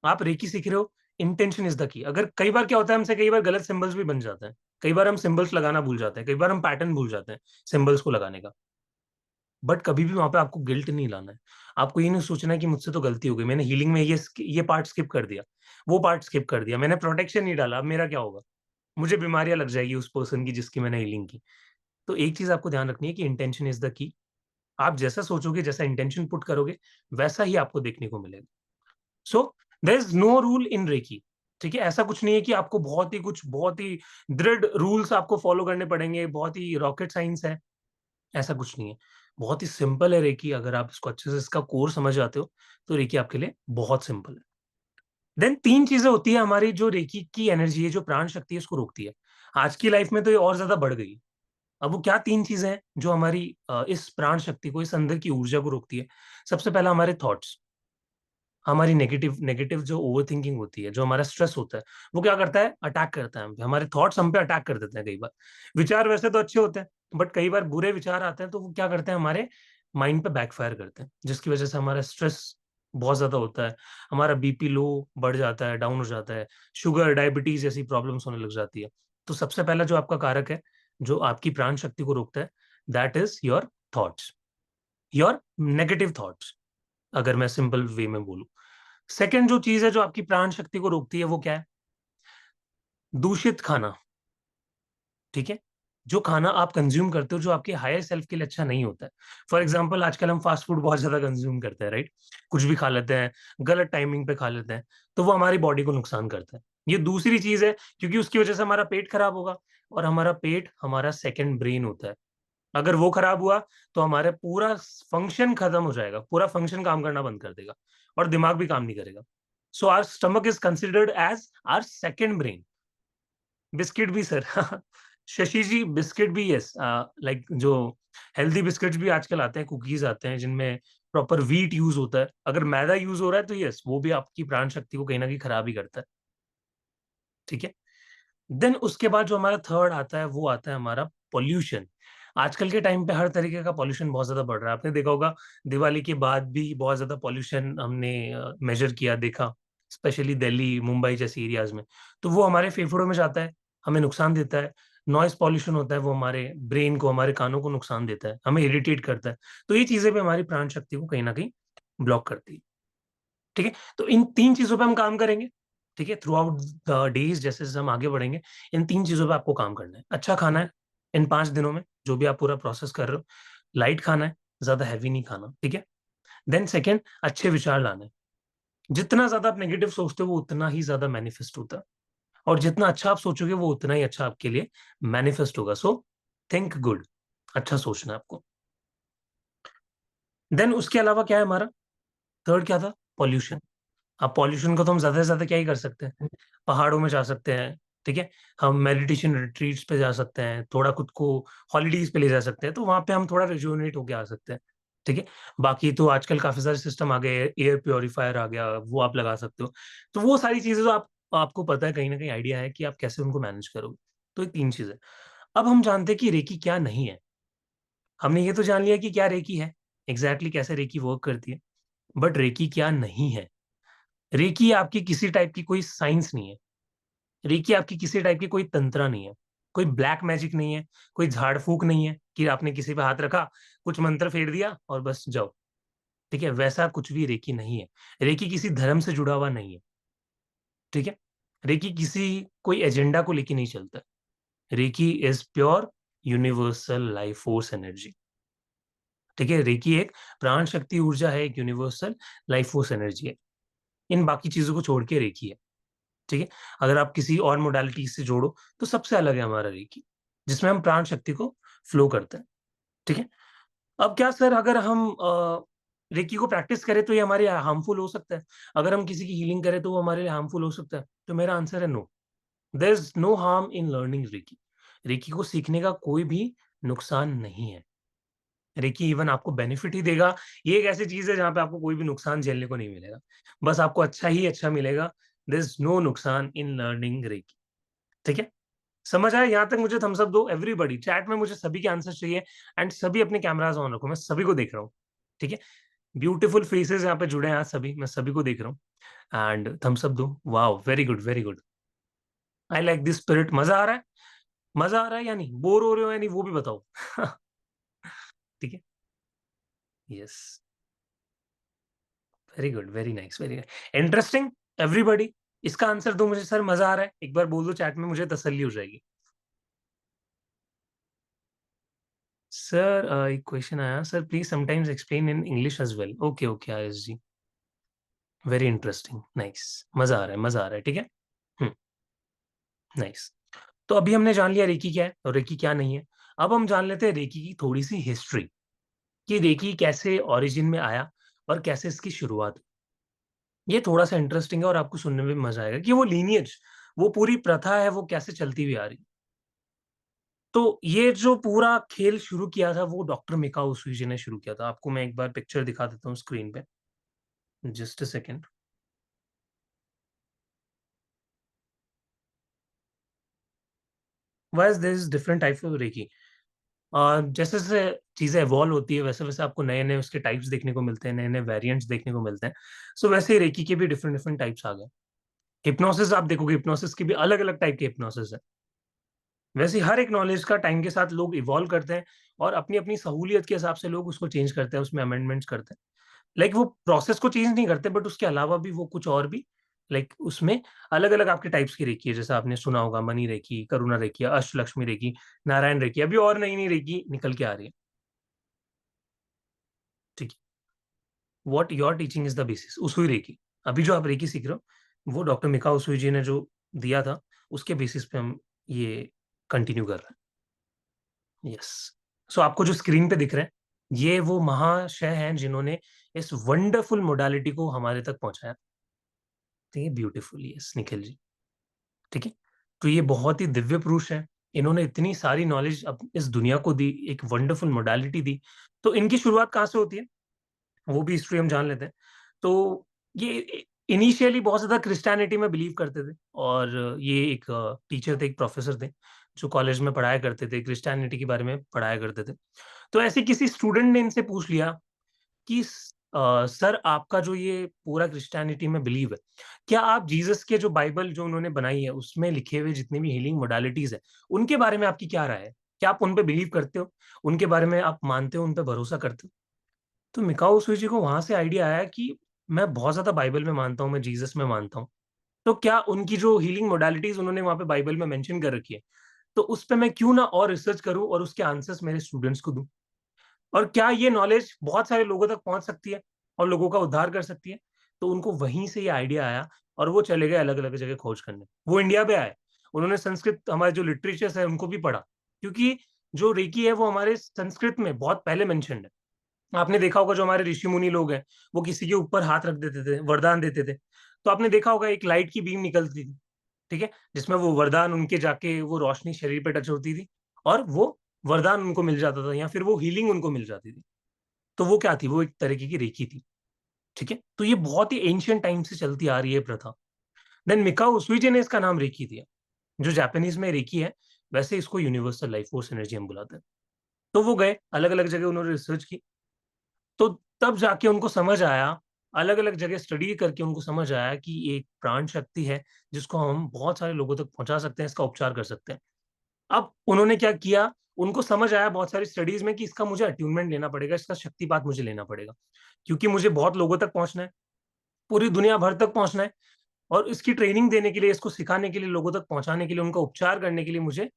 Speaker 2: आप रेकी सीख रहे हो, इंटेंशन इज द की। अगर कई बार क्या होता है, हमसे कई बार गलत सिंबल्स भी बन जाते हैं, कई बार हम सिंबल्स लगाना भूल जाते हैं, कई बार हम पैटर्न भूल जाते हैं सिंबल्स को लगाने का। बट कभी भी वहां पे आपको गिल्ट नहीं लाना है। आपको ये नहीं सोचना है कि मुझसे तो गलती हो गई, मैंने हीलिंग में ये पार्ट स्किप कर दिया, वो पार्ट स्किप कर दिया, मैंने प्रोटेक्शन नहीं डाला, अब मेरा क्या होगा, मुझे बीमारियां लग जाएगी उस पर्सन की जिसकी मैंने हीलिंग की। तो एक चीज आपको ध्यान रखनी है कि इंटेंशन इज द की। आप जैसा सोचोगे, जैसा इंटेंशन पुट करोगे, वैसा ही आपको देखने को मिलेगा। So there is no rule in reiki. ठीक है, ऐसा कुछ नहीं है कि आपको बहुत ही दृढ़ रूल्स आपको फॉलो करने पड़ेंगे, बहुत ही रॉकेट साइंस है, ऐसा कुछ नहीं है। बहुत ही सिंपल है रेकी। अगर आप इसको अच्छे से इसका कोर समझ जाते हो तो रेकी आपके लिए बहुत सिंपल है। देन तीन चीजें होती है हमारी जो रेकी की एनर्जी है, जो प्राण शक्ति है, उसको रोकती है। आज की लाइफ में तो ये और ज्यादा बढ़ गई। अब वो क्या तीन चीजें हैं जो हमारी इस प्राण शक्ति को, इस अंदर की ऊर्जा को रोकती है? सबसे पहला हमारे थॉट्स, हमारी नेगेटिव नेगेटिव जो ओवर थिंकिंग होती है, जो हमारा स्ट्रेस होता है, वो क्या करता है, अटैक करता है हम पे। हमारे थॉट्स हम पे अटैक कर देते हैं कई बार। विचार वैसे तो अच्छे होते हैं, बट कई बार बुरे विचार आते हैं तो वो क्या करते हैं, हमारे माइंड पे बैकफायर करते हैं, जिसकी वजह से हमारा स्ट्रेस बहुत ज्यादा होता है, हमारा बीपी लो बढ़ जाता है, डाउन हो जाता है, शुगर डायबिटीज जैसी प्रॉब्लम्स होने लग जाती है। तो सबसे पहला जो आपका कारक है, जो आपकी प्राण शक्ति को रोकता है, that is your thoughts, your negative thoughts, अगर मैं सिंपल वे में बोलूं। सेकंड जो चीज है जो आपकी प्राण शक्ति को रोकती है, वो क्या है? दूषित खाना। ठीक है, जो खाना आप कंज्यूम करते हो जो आपके हायर सेल्फ के लिए अच्छा नहीं होता है। फॉर एग्जाम्पल, आजकल हम फास्ट फूड बहुत ज्यादा कंज्यूम करते हैं, राइट? कुछ भी खा लेते हैं, गलत टाइमिंग पे खा लेते हैं, तो वो हमारी बॉडी को नुकसान करता है। ये दूसरी चीज है, क्योंकि उसकी वजह से हमारा पेट खराब होगा, और हमारा पेट हमारा सेकंड ब्रेन होता है। अगर वो खराब हुआ तो हमारा पूरा फंक्शन खत्म हो जाएगा, पूरा फंक्शन काम करना बंद कर देगा, और दिमाग भी काम नहीं करेगा। So our stomach is considered as our second brain. Biscuit भी सर शशि जी, बिस्किट भी, यस, लाइक जो हेल्दी बिस्किट्स भी आजकल आते हैं, कुकीज आते हैं जिनमें प्रॉपर व्हीट यूज होता है। अगर मैदा यूज हो रहा है तो यस, वो भी आपकी प्राण शक्ति को कहीं ना कहीं खराब ही करता है। ठीक है, देन उसके बाद जो हमारा थर्ड आता है, वो आता है हमारा पॉल्यूशन। आजकल के टाइम पे हर तरीके का पॉल्यूशन बहुत ज्यादा बढ़ रहा है। आपने देखा होगा, दिवाली के बाद भी बहुत ज्यादा पॉल्यूशन हमने मेजर किया, देखा, स्पेशली दिल्ली मुंबई जैसी एरियाज में। तो वो हमारे फेफड़ों में जाता है, हमें नुकसान देता है। नॉइस पॉल्यूशन होता है, वो हमारे ब्रेन को, हमारे कानों को नुकसान देता है, हमें इरिटेट करता है। तो ये चीजें भी हमारी प्राण शक्ति को कहीं ना कहीं ब्लॉक करती है। ठीक है, तो इन तीन चीजों पे हम काम करेंगे। ठीक है, थ्रू आउट द डेज, जैसे जैसे हम आगे बढ़ेंगे, इन तीन चीजों पे आपको काम करना है। अच्छा खाना है इन 5 दिनों में, जो भी आप पूरा प्रोसेस कर रहे हो, लाइट खाना है, ज्यादा हैवी नहीं खाना। ठीक है, देन सेकेंड, अच्छे विचार लाने हैं। जितना ज्यादा आप नेगेटिव सोचते हो वो उतना ही ज्यादा मैनिफेस्ट होता है, और जितना अच्छा आप सोचोगे वो उतना ही अच्छा आपके लिए मैनिफेस्ट होगा। सो थिंक गुड, अच्छा सोचना है आपको। देन उसके अलावा क्या है हमारा, थर्ड क्या था, पॉल्यूशन। अब पॉल्यूशन को तो हम ज्यादा से ज्यादा क्या ही कर सकते हैं, पहाड़ों में जा सकते हैं, ठीक है? हम मेडिटेशन रिट्रीट्स पे जा सकते हैं, थोड़ा खुद को हॉलिडेज़ पे ले जा सकते हैं, तो वहाँ पे हम थोड़ा रिजुवेनेट होके आ सकते हैं, ठीक है? बाकी तो आजकल काफ़ी सारे सिस्टम आ गए, एयर प्यूरीफायर आ गया, वो आप लगा सकते हो। तो वो सारी चीज़ें तो आपको पता है, कहीं न कहीं आइडिया है कि आप कैसे उनको मैनेज करोगे। तो ये 3 चीज़ें। अब हम जानते हैं कि रेकी क्या नहीं है। हमने ये तो जान लिया कि क्या रेकी है, एग्ज़ैक्टली कैसे रेकी वर्क करती है, बट रेकी क्या नहीं है? रेकी आपकी किसी टाइप की कोई साइंस नहीं है। रेकी आपकी किसी टाइप की कोई तंत्रा नहीं है, कोई ब्लैक मैजिक नहीं है, कोई झाड़-फूँक नहीं है कि आपने किसी पे हाथ रखा, कुछ मंत्र फेर दिया और बस जाओ, ठीक है? वैसा कुछ भी रेकी नहीं है। रेकी किसी धर्म से जुड़ा हुआ नहीं है, ठीक है? रेकी किसी कोई एजेंडा को लेके नहीं चलता है। Reiki is pure universal life force energy, ठीक है? रेकी एक प्राण शक्ति ऊर्जा है, एक यूनिवर्सल लाइफ फोर्स एनर्जी है। इन बाकी चीज़ों को छोड़ के रेकी है। ठीक है? अगर आप किसी और मोडालिटी से जोड़ो, तो सबसे अलग है हमारा रेकी, जिसमें हम प्राण शक्ति को फ्लो करते हैं, ठीक है? अब क्या सर, अगर हम रेकी को प्रैक्टिस करें तो ये हमारे लिए हार्मफुल हो सकता है? अगर हम किसी की हीलिंग करें तो वो हमारे लिए हार्मफुल हो सकता है? तो मेरा आंसर है no. There is no harm in learning reiki. Reiki को सीखने का कोई भी नुकसान नहीं है। रेकी इवन आपको बेनिफिट ही देगा। ये एक ऐसी चीज़ है जहाँ पे आपको कोई भी नुकसान झेलने को नहीं मिलेगा। बस आपको अच्छा ही अच्छा मिलेगा। देयर इज़ नो नुकसान इन लर्निंग रेकी, ठीक है? समझ आया? यहाँ तक मुझे थम्स अप दो एवरीबॉडी। चैट में मुझे सभी के आंसर चाहिए एंड सभी अपने कैमराज़ ऑन रखो, मैं सभी को देख रहा हूँ, ठीक है? ब्यूटीफुल फेसेस यहाँ पे जुड़े हैं आज सभी, मैं सभी को देख रहा हूँ एंड थम्स अप दो। Wow! Very good, very good. I like this spirit. मज़ा आ रहा है? मज़ा आ रहा है या नहीं? बोर हो रहे हो या नहीं वो भी बताओ। ठीक है? Yes. Very good, very nice, very nice. Interesting everybody. इसका आंसर दो मुझे, सर मज़ा आ रहा है। एक बार बोल दो चैट में, मुझे तसल्ली हो जाएगी। सर एक क्वेश्चन आया, sir please sometimes explain in English as well. Okay, okay Ayush ji, very interesting, nice. मज़ा आ रहा है, मज़ा आ रहा है, ठीक है? हुँ, नाइस। तो अभी हमने जान लिया रेकी क्या है और रेकी क्या नहीं है। अब हम जान लेते हैं रेकी की थोड़ी-सी हिस्ट्री, कि रेकी कैसे ओरिजिन में आया और कैसे इसकी शुरुआत हुई। ये थोड़ा-सा इंटरेस्टिंग है और आपको सुनने में मज़ा आएगा कि वो लीनिएज, वो पूरी प्रथा है, वो कैसे चलती हुई आ रही है। तो ये जो पूरा खेल शुरू किया था, वो डॉक्टर मिकाओ उसूजी ने शुरू किया था। आपको मैं एक बार पिक्चर दिखा देता हूँ स्क्रीन पे। Just a second. Why is there is different types of reiki. जैसे-जैसे चीज़ें इवॉल्व होती है, वैसे-वैसे आपको नए-नए उसके टाइप्स देखने को मिलते हैं, नए-नए वेरिएंट्स देखने को मिलते हैं। सो वैसे ही रेकी के भी डिफरेंट-डिफरेंट टाइप्स आ गए। हिप्नोसिस आप देखोगे, हिप्नोसिस के भी अलग-अलग टाइप के हिप्नोसिस है। वैसे ही हर एक नॉलेज का टाइम के साथ लोग इवॉल्व करते हैं और अपनी-अपनी सहूलियत के हिसाब से लोग उसको चेंज करते हैं, उसमें अमेंडमेंट्स करते हैं। लाइक वो प्रोसेस को चेंज नहीं करते, बट उसके अलावा भी वो कुछ और भी लाइक उसमें अलग-अलग आपके टाइप्स की रेकी है। जैसे आपने सुना होगा money reiki, Karuna reiki, Ashtalakshmi reiki, Narayan reiki, अभी और नई-नई रेकी निकल के आ रही है। ठीक है। What your teaching is the basis Usui reiki. अभी जो आप रेकी सीख रहे हो, वो डॉक्टर मिकाओ उसूई जी ने जो दिया था, उसके बेसिस पे हम ये कंटिन्यू कर रहे हैं। यस। सो आपको जो स्क्रीन पे दिख रहे हैं, ये वो महाशय हैं जिन्होंने इस वंडरफुल मोडालिटी को हमारे तक पहुँचाया। ठीक है, ब्यूटीफुल, यस निखिल जी, ठीक है? तो ये बहुत ही दिव्य पुरुष हैं। इन्होंने इतनी सारी नॉलेज अब इस दुनिया को दी, एक वंडरफुल मोडालिटी दी। तो इनकी शुरुआत कहाँ से होती है? वो भी हिस्ट्री हम जान लेते हैं। तो ये इनिशियली बहुत ज़्यादा क्रिश्चियनिटी में बिलीव करते थे और ये एक टीचर थे, एक प्रोफ़ेसर थे, जो कॉलेज में पढ़ाया करते थे, क्रिश्चियनिटी के बारे में पढ़ाया करते थे। तो ऐसे किसी स्टूडेंट ने इनसे पूछ लिया कि सर आपका जो ये पूरा क्रिश्चियनिटी में बिलीव है, क्या आप जीसस के जो बाइबल जो उन्होंने बनाई है, उसमें लिखे हुए जितने भी हीलिंग मोडालिटीज़ हैं, उनके बारे में आपकी क्या राय है? क्या आप उन पे बिलीव करते हो? उनके बारे में आप मानते हो, उन पे भरोसा करते हो? तो मिकाओ उसूजी जी को वहाँ से आइडिया आया कि मैं बहुत ज़्यादा बाइबल में मानता हूँ, मैं जीसस में मानता हूँ। तो क्या उनकी जो हीलिंग मोडालिटीज़ उन्होंने वहाँ पे बाइबल में मेंशन कर रखी है, तो उस पे मैं क्यों ना और रिसर्च करूँ और उसके आंसर्स मेरे स्टूडेंट्स को दूँ? और क्या ये नॉलेज बहुत सारे लोगों तक पहुँच सकती है और लोगों का उद्धार कर सकती है? तो उनको वहीं से ये आइडिया आया और वो चले गए अलग-अलग जगह खोज करने। वो इंडिया पे आए, उन्होंने संस्कृत हमारे जो लिटरेचर्स है उनको भी पढ़ा, क्योंकि जो रेकी है वो हमारे संस्कृत में बहुत पहले मेंशन्ड है। आपने देखा होगा जो हमारे ऋषि-मुनि लोग हैं, वो किसी के ऊपर हाथ रख देते थे, वरदान देते थे। तो आपने देखा होगा एक लाइट की बीम निकलती थी, ठीक है? जिसमें वो वरदान उनके जाके वो रोशनी शरीर पे टच होती थी और वो वरदान उनको मिल जाता था या फिर वो हीलिंग उनको मिल जाती थी। तो वो क्या थी? वो एक तरीके की रेकी थी, ठीक है? तो ये बहुत ही एंशिएंट टाइम से चलती आ रही है प्रथा। देन मिकाओ उशुइजी ने इसका नाम रेकी दिया। जो जापानीज़ में रेकी है, वैसे इसको यूनिवर्सल लाइफ फोर्स एनर्जी हम बुलाते हैं। तो वो गए, अलग-अलग जगह उन्होंने रिसर्च की, तो तब जाके उनको समझ आया, अलग-अलग जगह स्टडी करके उनको समझ आया कि ये एक प्राण शक्ति है, जिसको हम बहुत सारे लोगों तक पहुँचा सकते हैं, इसका उपचार कर सकते हैं। अब उन्होंने क्या किया, उनको समझ आया बहुत सारी स्टडीज़ में कि इसका मुझे अट्यूनमेंट लेना पड़ेगा, इसका शक्तिपात मुझे लेना पड़ेगा। क्योंकि मुझे बहुत लोगों तक पहुँचना है, पूरी दुनिया भर तक पहुँचना है और इसकी ट्रेनिंग देने के लिए, इसको सिखाने के लिए, लोगों तक पहुँचाने के लिए, उनका उपचार करने के लिए मुझे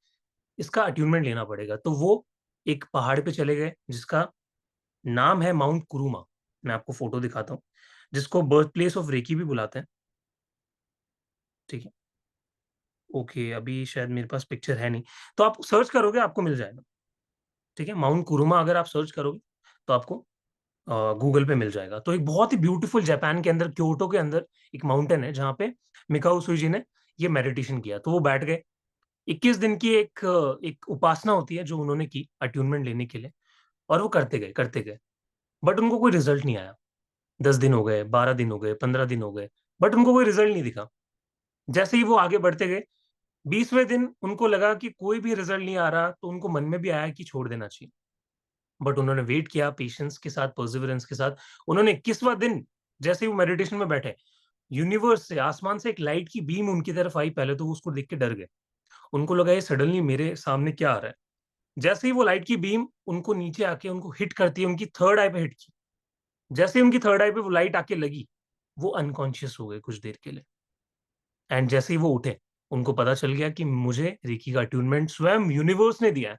Speaker 2: इसका अट्यूनमेंट लेना पड़ेगा। तो वो एक पहाड़ पे चले गए, जिसका नाम है माउंट कुरुमा। मैं आपको फ़ोटो दिखाता हूँ, जिसको बर्थ प्लेस ऑफ रेकी भी बुलाते हैं, ठीक है? ओके, अभी शायद मेरे पास पिक्चर है नहीं, तो आप सर्च करोगे आपको मिल जाएगा, ठीक है? माउंट कुरुमा अगर आप सर्च करोगे, तो आपको गूगल पे मिल जाएगा। तो एक बहुत ही ब्यूटीफुल जापान के अंदर क्योटो के अंदर एक माउंटेन है, जहाँ पे मिकाओ सुईजी ने ये मेडिटेशन किया। तो वो बैठ गए, 21 दिन की एक उपासना होती है, जो उन्होंने की अट्यूनमेंट लेने के लिए और वो करते गए। बट उनको कोई रिज़ल्ट नहीं आया। 10 दिन हो गए, 12 दिन हो गए, 15 दिन हो गए, बट उनको कोई रिज़ल्ट नहीं दिखा। जैसे ही वो आगे बढ़ते गए, 20वें दिन उनको लगा कि कोई भी रिज़ल्ट नहीं आ रहा, तो उनको मन में भी आया कि छोड़ देना चाहिए। बट उन्होंने वेट किया पेशेंस के साथ, परसेवरेंस के साथ। उन्होंने 21वाँ दिन जैसे ही वो मेडिटेशन में बैठे, यूनिवर्स से, आसमान से एक लाइट की बीम उनकी तरफ आई, पहले तो वो उसको देख के डर गए। उनको लगा ये सडनली मेरे सामने क्या आ रहा है? जैसे ही वो लाइट की बीम उनको नीचे आके उनको हिट करती है, उनकी थर्ड आई पे हिट की। जैसे ही उनकी थर्ड आई पे वो लाइट आके लगी, वो अनकॉन्शियस हो गए कुछ देर के लिए। एंड जैसे ही वो उठे, उनको पता चल गया कि मुझे रेकी का अट्यूनमेंट स्वयं यूनिवर्स ने दिया है।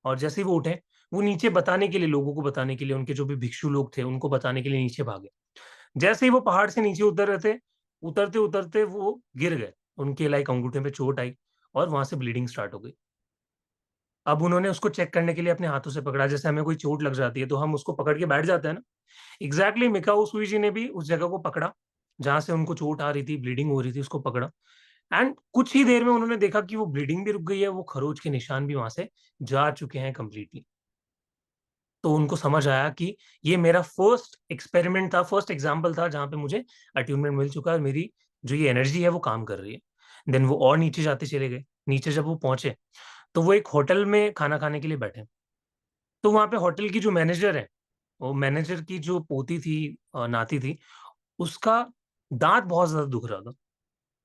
Speaker 2: और जैसे ही वो उठे, वो नीचे बताने के लिए, लोगों को बताने के लिए, उनके जो भी भिक्षु लोग थे, उनको बताने के लिए नीचे भागे। जैसे ही वो पहाड़ से नीचे उतर रहे थे, उतरते-उतरते वो गिर गए। उनके लाइक अंगूठे पे चोट आई और वहाँ से ब्लीडिंग स्टार्ट हो गई। अब उन्होंने उसको चेक करने के लिए अपने हाथों से पकड़ा, जैसे हमें कोई चोट लग जाती है, तो हम उसको पकड़ के बैठ जाते हैं ना। एग्ज़ैक्टली मिकाओ सुईजी ने भी उस जगह को पकड़ा, जहाँ से उनको चोट आ रही थी, ब्लीडिंग हो रही थी, उसको पकड़ा एंड कुछ ही देर में उन्होंने देखा कि वो ब्लीडिंग भी रुक गई है, वो खरोच के निशान भी वहाँ से जा चुके हैं कंप्लीटली। तो उनको समझ आया कि ये मेरा फर्स्ट एक्सपेरिमेंट था, फर्स्ट एग्ज़ाम्पल था, जहाँ पे मुझे अट्यूनमेंट मिल चुका है और मेरी जो ये एनर्जी है, वो काम कर रही है। देन वो और नीचे जाते चले गए। नीचे जब वो पहुँचे, तो वो एक होटल में खाना खाने के लिए बैठे। तो वहाँ पे होटल की जो मैनेजर है, वो मैनेजर की जो पोती थी नाती थी, उसका दाँत बहुत ज़्यादा दुख रहा था।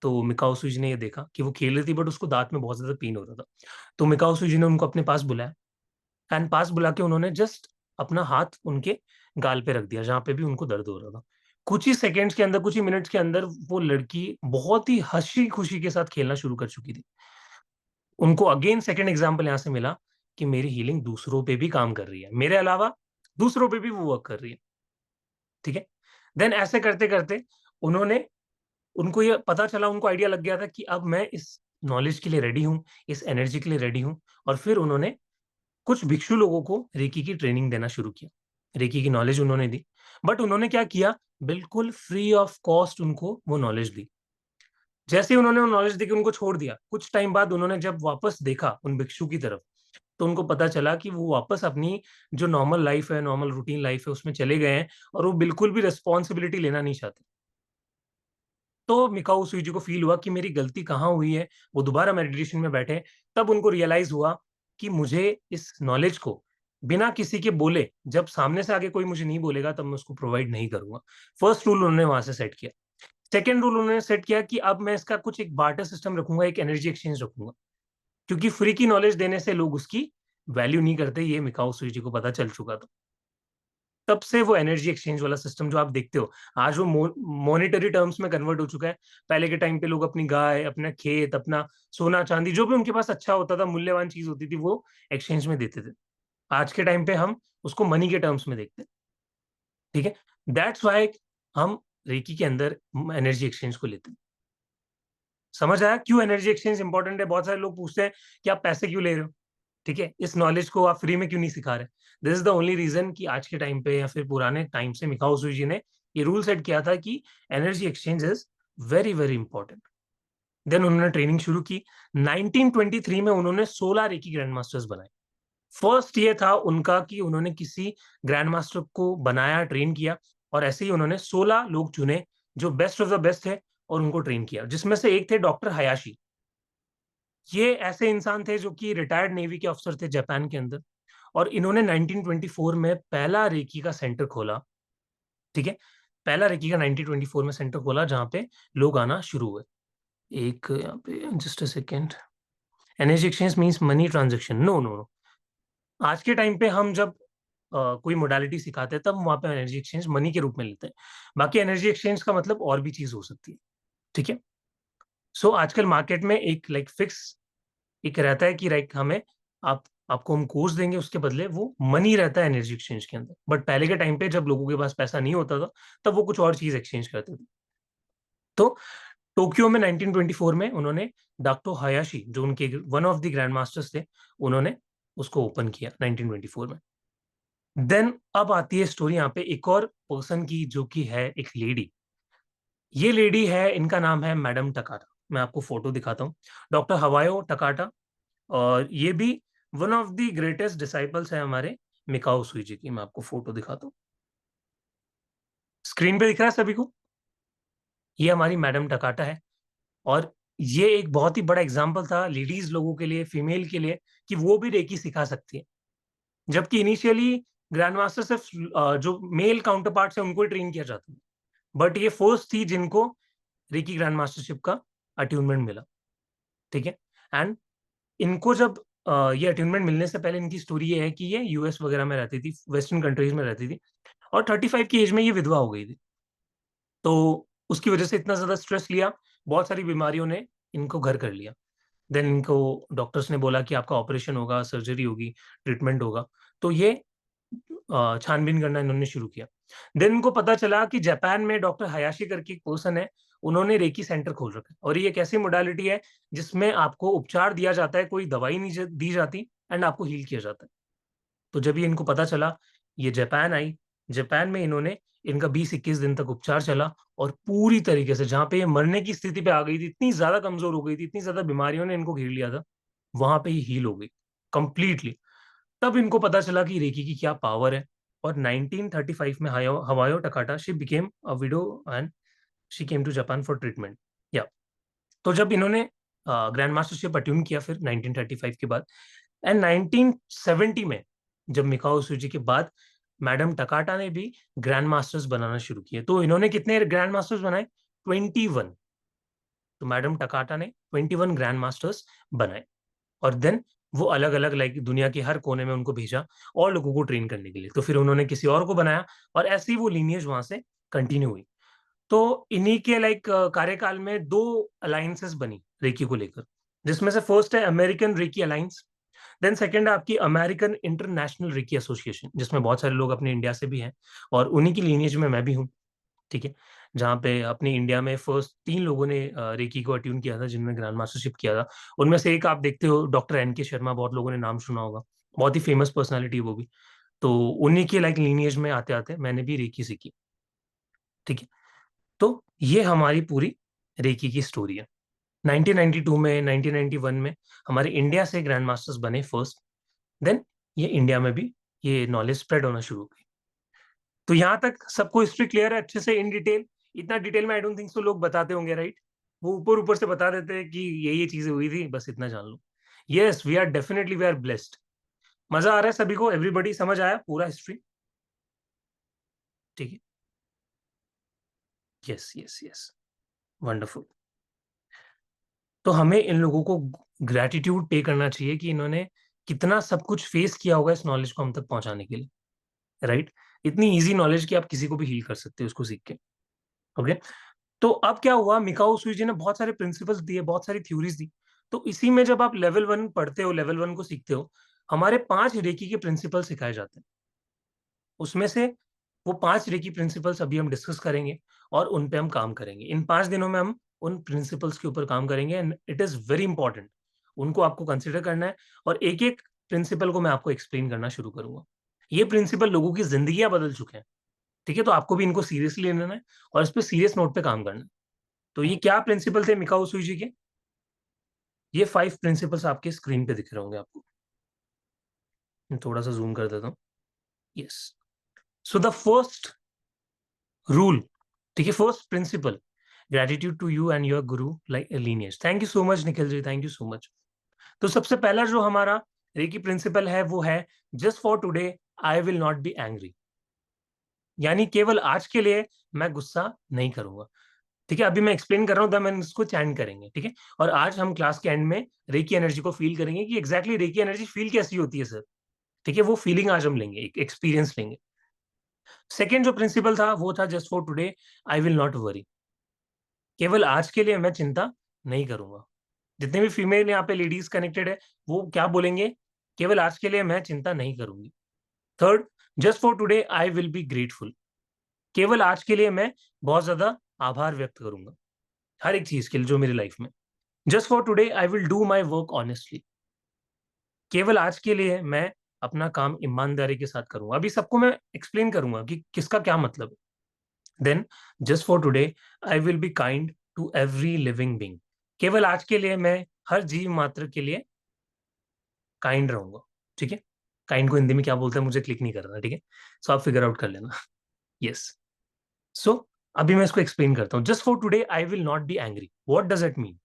Speaker 2: तो मिकाओ सुजी ने ये देखा कि वो खेल रही थी बट उसको दाँत में बहुत ज़्यादा पेन हो रहा था। तो मिकाओ सुजी ने उनको अपने पास बुलाया एंड पास बुला के उन्होंने जस्ट अपना हाथ उनके गाल पे रख दिया, जहाँ पे भी उनको दर्द हो रहा था। कुछ ही सेकंड्स के अंदर, कुछ ही मिनट्स के अंदर वो लड़की बहुत ही हँसी-खुशी के साथ खेलना शुरू कर चुकी थी। उनको अगेन सेकंड एग्ज़ाम्पल यहाँ से मिला कि मेरी हीलिंग दूसरों पे भी काम कर रही है। मेरे अलावा दूसरों पे भी वो वर्क कर रही है, ठीक है? देन ऐसे करते-करते उन्होंने उनको ये पता चला, उनको आइडिया लग गया था कि अब मैं इस नॉलेज के लिए रेडी हूँ, इस एनर्जी के लिए रेडी हूँ और फिर उन्होंने कुछ भिक्षु लोगों को रेकी की ट्रेनिंग देना शुरू किया। रेकी की नॉलेज उन्होंने दी, बट उन्होंने क्या किया, बिल्कुल फ्री ऑफ कॉस्ट उनको वो नॉलेज दी। जैसे ही उन्होंने वो नॉलेज देके उनको छोड़ दिया, कुछ टाइम बाद उन्होंने जब वापस देखा उन भिक्षु की तरफ, तो उनको पता चला कि वो वापस अपनी जो नॉर्मल लाइफ़ है, नॉर्मल रूटीन लाइफ़ है, उसमें चले गए हैं और वो बिल्कुल भी रिस्पॉन्सिबिलिटी लेना नहीं चाहते। तो मिकाओ सुईजी को फ़ील हुआ कि मेरी गलती कहाँ हुई है, वो दोबारा मेडिटेशन में बैठे, तब उनको रियलाइज़ हुआ कि मुझे इस नॉलेज को बिना किसी के बोले, जब सामने से आके कोई मुझे नहीं बोलेगा तब मैं उसको प्रोवाइड नहीं करूँगा। फर्स्ट रूल उन्होंने वहाँ से सेट किया। सेकंड रूल उन्होंने सेट किया कि अब मैं इसका कुछ एक बार्टर सिस्टम रखूँगा, एक एनर्जी एक्सचेंज रखूँगा। क्योंकि फ्री की नॉलेज देने से लोग उसकी वैल्यू नहीं करते, ये मिकाओ सुईजी को पता चल चुका था। तब से वो एनर्जी एक्सचेंज वाला सिस्टम जो आप देखते हो, आज वो मॉनेटरी टर्म्स में कन्वर्ट हो चुका है। पहले के टाइम पे लोग अपनी गाय, अपना खेत, अपना सोना-चांदी जो भी उनके पास अच्छा होता था, मूल्यवान चीज़ होती थी, वो एक्सचेंज में देते थे। आज के टाइम पे हम उसको मनी के टर्म्स में देखते हैं, ठीक है? दैट्स व्हाई हम रेकी के अंदर एनर्जी एक्सचेंज को लेते हैं। समझ आया क्यों एनर्जी एक्सचेंज इंपॉर्टेंट है? बहुत सारे लोग पूछते हैं कि आप पैसे क्यों ले रहे हो? ठीक है? इस नॉलेज को आप फ्री में क्यों नहीं सिखा रहे? This is the only reason कि आज के टाइम पे या फिर पुराने टाइम से मिकाओ सुजी ने ये रूल सेट किया था कि energy exchange is very, very important. Then उन्होंने ट्रेनिंग शुरू की। 1923 में उन्होंने 16 रेकी ग्रैंड मास्टर्स बनाए। फर्स्ट ये था उनका कि उन्होंने किसी ग्रैंड मास्टर को बनाया, ट्रेन किया, और ऐसे ही उन्होंने 16 लोग चुने जो बेस्ट ऑफ द बेस्ट थे और उनको ट्रेन किया, जिसमें से एक थे डॉक्टर हयाशी। ये ऐसे इंसान थे जो कि रिटायर्ड नेवी के अफसर थे जापान के अंदर, और इन्होंने 1924 में पहला रेकी का सेंटर खोला। ठीक है, पहला रेकी का 1924 में सेंटर खोला जहां पे लोग आना शुरू हुए। एक यहाँ पे just a second, energy exchange means money transaction, no no no. आज के टाइम पे हम जब कोई मोडालिटी सिखाते हैं तब वहां पे एनर्जी एक्सचेंज मनी के रूप में लेते हैं। बाकी एनर्जी एक्सचेंज का मतलब और भी चीज हो सकती है। ठीक है, सो आजकल मार्केट में एक लाइक फिक्स एक रहता है कि लाइक हमें आप आपको हम कोर्स देंगे, उसके बदले वो मनी रहता है एनर्जी एक्सचेंज के अंदर। बट पहले के टाइम पे जब लोगों के पास पैसा नहीं होता था तब वो कुछ और चीज एक्सचेंज करते थे। तो टोक्यो में 1924 में उन्होंने डॉक्टर हयाशी, जो उनके one of the grand masters थे, उन्होंने उसको ओपन किया 1924 में। देन अब आती है स्टोरी यहाँ पे एक और पर्सन की, जो कि है एक लेडी। ये लेडी है, इनका नाम है मैडम टकाटा। मैं आपको फोटो दिखाता हूँ, डॉक्टर हवायो टकाटा। और ये भी one of the greatest disciples है हमारे मिकाओ सुईजी की। मैं आपको फोटो दिखाता हूँ, स्क्रीन पे दिख रहा है सभी को। ये हमारी मैडम टकाटा है, और ये एक बहुत ही बड़ा एग्जाम्पल था लेडीज लोगों के लिए, फीमेल के लिए, कि वो भी रेकी सिखा सकती है। जबकि इनिशियली ग्रैंड मास्टर सिर्फ जो मेल काउंटर पार्ट है उनको ही ट्रेन किया जाता है, बट ये फर्स्ट थी जिनको रेकी ग्रैंड मास्टरशिप का अट्यूनमेंट मिला। ठीक है, एंड इनको जब ये अट्यूनमेंट मिलने से पहले इनकी स्टोरी ये है कि ये यूएस वगैरह में रहती थी, वेस्टर्न कंट्रीज में रहती थी, और 35 की एज में ये विधवा हो गई थी। तो उसकी वजह से इतना ज्यादा स्ट्रेस लिया, बहुत सारी बीमारियों ने इनको घर कर लिया। देन इनको डॉक्टर्स ने बोला कि आपका ऑपरेशन होगा, सर्जरी होगी, ट्रीटमेंट होगा। तो ये छानबीन करना इन्होंने शुरू किया। देन इनको पता चला कि जापान में डॉक्टर हयाशी करके एक पर्सन है, उन्होंने रेकी सेंटर खोल रखा है, और ये एक ऐसी मोडालिटी है जिसमें आपको उपचार दिया जाता है, कोई दवाई नहीं दी जाती, एंड आपको हील किया जाता है। तो जब ये इनको पता चला, ये जापान आई। जापान में इन्होंने इनका 20-21 दिन तक उपचार चला, और पूरी तरीके से जहां पे ये मरने की स्थिति पे आ गई थी, इतनी ज्यादा कमजोर हो गई थी, इतनी ज्यादा बीमारियों ने इनको घेर लिया था, वहां पे ही हील हो गई कंप्लीटली। तब इनको पता चला कि रेकी की क्या पावर है। और 1935 में Hawayo Takata she became a widow, and she came to Japan for treatment. या तो जब इन्होंने ग्रैंड मास्टरशिप अट्यून किया फिर 1935 के बाद, एंड 1970 में जब मिकाओ सूजी के बाद मैडम टकाटा ने भी ग्रैंड मास्टर्स बनाना शुरू किए। तो इन्होंने कितने ग्रैंड मास्टर्स बनाए? 21। तो मैडम टकाटा ने 21 ग्रैंड मास्टर्स बनाए, और देन वो अलग अलग लाइक दुनिया के हर कोने में उनको भेजा और लोगों को ट्रेन करने के लिए। तो फिर उन्होंने किसी और को बनाया, और ऐसे ही वो लीनियज वहां से कंटिन्यू हुई। तो इन्हीं के लाइक कार्यकाल में दो अलायंसेस बनी रेकी को लेकर, जिसमें से फर्स्ट है American reiki alliance, then second है आपकी अमेरिकन इंटरनेशनल रेकी एसोसिएशन, जिसमें बहुत सारे लोग अपने इंडिया से भी हैं, और उन्हीं की लीनियज में मैं भी हूँ। ठीक है, जहाँ पे अपनी इंडिया में फर्स्ट 3 लोगों ने रेकी को अट्यून किया था, जिन्होंने ग्रैंड मास्टरशिप किया था। उनमें से एक आप देखते हो डॉक्टर एन के शर्मा, बहुत लोगों ने नाम सुना होगा, बहुत ही फेमस पर्सनालिटी वो भी। तो उन्हीं के लाइक लीनियज में आते आते मैंने भी रेकी सीखी। ठीक है, तो ये हमारी पूरी रेकी की स्टोरी है। 1992 में, 1991 में हमारे इंडिया से ग्रैंड मास्टर्स बने फर्स्ट। देन ये इंडिया में भी ये नॉलेज स्प्रेड होना शुरू हो गई। तो यहाँ तक सबको हिस्ट्री क्लियर है अच्छे से इन डिटेल? इतना डिटेल में आई डोंट थिंक सो लोग बताते होंगे, राइट? वो ऊपर ऊपर से बता देते हैं कि ये चीजें हुई थी, बस इतना जान लो। Yes, we are definitely we are blessed. मजा आ रहा है सभी को? एवरीबॉडी समझ आया पूरा हिस्ट्री? ठीक है, यस यस यस, वंडरफुल। तो हमें इन लोगों को ग्रेटिट्यूड पे करना चाहिए कि इन्होंने कितना सब कुछ फेस किया होगा इस नॉलेज को हम तक पहुंचाने के लिए, राइट? इतनी इजी नॉलेज कि आप किसी को भी हील कर सकते हो उसको सीख के। ओके, तो अब क्या हुआ, मिकाओ सुईजी ने बहुत सारे प्रिंसिपल्स दिए, बहुत सारी थ्योरीज दी। तो इसी में जब आप लेवल 1 पढ़ते हो, लेवल 1 को सीखते हो, हमारे 5 रेकी के प्रिंसिपल सिखाए जाते हैं। उसमें से वो 5 रेकी प्रिंसिपल्स अभी हम डिस्कस करेंगे, और उन पे हम काम करेंगे। इन 5 दिनों में हम उन प्रिंसिपल्स के ऊपर काम करेंगे, and it is very important. उनको आपको कंसिडर करना है, और एक एक प्रिंसिपल को मैं आपको एक्सप्लेन करना शुरू करूंगा। ये प्रिंसिपल लोगों की जिंदगियां बदल चुके हैं। ठीक है, तो आपको भी इनको सीरियसली लेना है, और इस पे सीरियस नोट पे काम करना है। तो ये क्या प्रिंसिपल थे मिकाओ सुईजी के? ये 5 प्रिंसिपल्स आपके स्क्रीन पे दिख रहे होंगे आपको। मैं थोड़ा सा जूम कर देता हूँ। Yes. So the first rule, ठीक है, first principle, gratitude to you and your guru like lineage. Thank you so much Nikhil ji, thank you so much. तो सबसे पहला जो हमारा रेकी प्रिंसिपल है वो है just for today I will not be angry, यानी केवल आज के लिए मैं गुस्सा नहीं करूंगा। ठीक है, अभी मैं एक्सप्लेन कर रहा हूं, मैं इसको चैंट करेंगे। ठीक है, और आज हम क्लास के एंड में रेकी एनर्जी को फील करेंगे कि एग्जैक्टली रेकी एनर्जी फील कैसी होती है सर। ठीक है, वो फीलिंग आज हम लेंगे, एक एक्सपीरियंस लेंगे। सेकेंड जो प्रिंसिपल था वो था just for today I will not worry, केवल आज के लिए मैं चिंता नहीं करूंगा। जितने भी फीमेल यहाँ पे लेडीज कनेक्टेड है वो क्या बोलेंगे, केवल आज के लिए मैं चिंता नहीं करूंगी। Third, just for today I will be grateful, केवल आज के लिए मैं बहुत ज्यादा आभार व्यक्त करूंगा हर एक चीज के लिए जो मेरी लाइफ में। Just for today I will do my work honestly, केवल आज के लिए मैं अपना काम ईमानदारी के साथ करूंगा। अभी सबको मैं एक्सप्लेन करूंगा कि किसका क्या मतलब है। Then just for today I will be kind to every living being, केवल आज के लिए मैं हर जीव मात्र के लिए काइंड रहूंगा। ठीक है, काइंड को हिंदी में क्या बोलते हैं मुझे क्लिक नहीं कर रहा। ठीक है, सो आप फिगर आउट कर लेना। यस। सो अभी मैं इसको एक्सप्लेन करता हूँ। Just for today I will not be angry, what does it mean.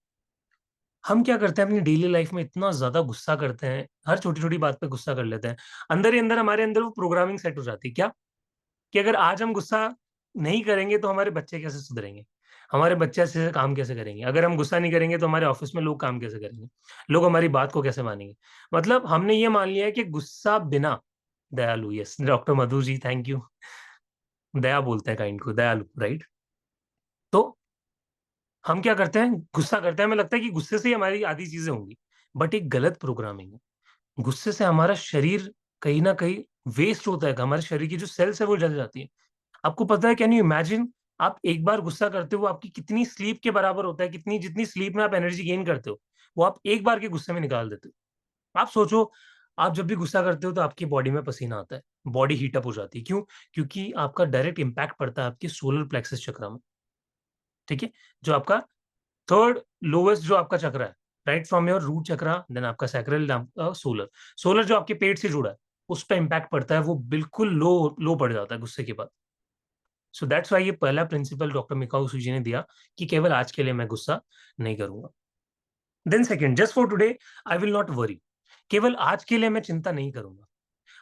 Speaker 2: हम क्या करते हैं अपनी डेली लाइफ में, इतना ज्यादा गुस्सा करते हैं, हर छोटी छोटी बात पे गुस्सा कर लेते हैं। अंदर ही अंदर हमारे अंदर वो प्रोग्रामिंग सेट हो जाती है क्या, कि अगर आज हम गुस्सा नहीं करेंगे तो हमारे बच्चे कैसे सुधरेंगे, हमारे बच्चे ऐसे काम कैसे करेंगे, अगर हम गुस्सा नहीं करेंगे तो हमारे ऑफिस में लोग काम कैसे करेंगे, लोग हमारी बात को कैसे मानेंगे। मतलब हमने ये मान लिया है कि गुस्सा बिना दयालु, yes doctor Madhu ji thank you, दया बोलते हैं काइंड को, दयालु राइट। तो हम क्या करते हैं, गुस्सा करते हैं, हमें लगता है कि गुस्से से ही हमारी आधी चीजें होंगी, बट एक गलत प्रोग्रामिंग है। गुस्से से हमारा शरीर कहीं ना कहीं वेस्ट होता है, हमारे शरीर की जो सेल्स है वो जल जाती है। आपको पता है, कैन यू इमेजिन, आप एक बार गुस्सा करते हो आपकी कितनी स्लीप के बराबर होता है, कितनी जितनी स्लीप में आप एनर्जी गेन करते हो वो आप एक बार के गुस्से में निकाल देते हो। आप सोचो, आप जब भी गुस्सा करते हो तो आपकी बॉडी में पसीना आता है, बॉडी हीट अप हो जाती है, क्यों, क्योंकि आपका डायरेक्ट इंपैक्ट पड़ता है आपके सोलर प्लेक्सस चक्र में। ठीक है, जो आपका थर्ड लोवेस्ट जो आपका चक्र है, right from your root chakra, then आपका सैक्रल, सोलर, सोलर जो आपके पेट से जुड़ा है उस पर इंपैक्ट पड़ता है, वो बिल्कुल लो लो पड़ जाता है गुस्से के बाद। सो दैट्स वाई ये पहला प्रिंसिपल डॉक्टर मिकाओ सूजी ने दिया कि केवल आज के लिए मैं गुस्सा नहीं करूंगा। Then second, just for today I will not worry, केवल आज के लिए मैं चिंता नहीं करूंगा।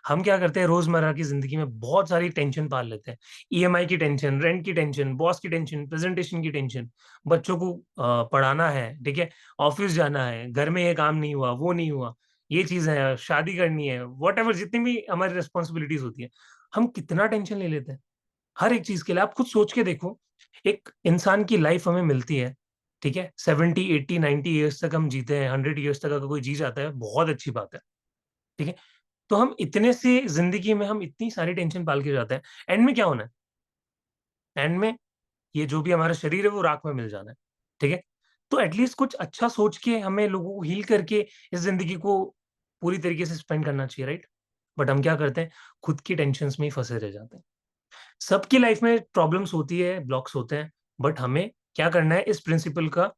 Speaker 2: हम क्या करते हैं रोजमर्रा की जिंदगी में बहुत सारी टेंशन पाल लेते हैं, ईएमआई की टेंशन, रेंट की टेंशन, बॉस की टेंशन, प्रेजेंटेशन की टेंशन, बच्चों को पढ़ाना है, ठीक है, ऑफिस जाना है, घर में ये काम नहीं हुआ, वो नहीं हुआ, ये चीज है, शादी करनी है, वॉट एवर जितनी भी हमारी रिस्पॉन्सिबिलिटीज होती है, हम कितना टेंशन ले लेते हैं हर एक चीज के लिए। आप खुद सोच के देखो, एक इंसान की लाइफ हमें मिलती है, ठीक है, 70 80 90 ईयर्स तक हम जीते हैं, 100 ईयर्स तक अगर कोई जी जाता है बहुत अच्छी बात है। ठीक है, तो हम इतने से जिंदगी में हम इतनी सारी टेंशन पाल के जाते हैं, एंड में क्या होना है, एंड में ये जो भी हमारा शरीर है वो राख में मिल जाना है। ठीक है, तो एटलीस्ट कुछ अच्छा सोच के हमें लोगों को हील करके इस जिंदगी को पूरी तरीके से स्पेंड करना चाहिए, राइट। बट हम क्या करते हैं, खुद की टेंशन में ही फंसे रह जाते हैं। सबकी लाइफ में प्रॉब्लम्स होती है, ब्लॉक्स होते हैं, बट हमें क्या करना है, इस प्रिंसिपल का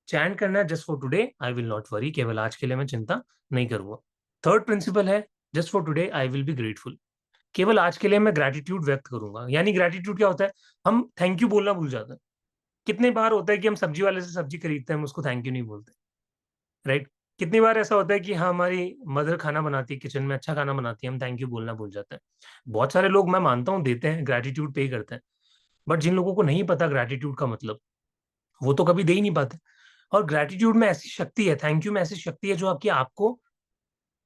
Speaker 2: चैंट करना है, just for today I will not worry, केवल आज के लिए मैं चिंता नहीं करूंगा। थर्ड प्रिंसिपल है just for today I will be grateful, केवल आज के लिए मैं ग्रेटिट्यूड व्यक्त करूंगा। यानी ग्रेटिट्यूड क्या होता है, हम थैंक यू बोलना भूल जाते हैं। कितने बार होता है कि हम सब्जी वाले से सब्जी खरीदते हैं, हम उसको थैंक यू नहीं बोलते, राइट। कितनी बार ऐसा होता है कि हाँ हमारी मदर खाना बनाती है, किचन में अच्छा खाना बनाती है, हम थैंक यू बोलना भूल जाते हैं। बहुत सारे लोग मैं मानता हूँ देते हैं, ग्रेटिट्यूड पे करते हैं, बट जिन लोगों को नहीं पता ग्रेटिट्यूड का मतलब, वो तो कभी दे ही नहीं पाते। और ग्रेटिट्यूड में ऐसी शक्ति है, थैंक यू में ऐसी शक्ति है जो आपकी आपको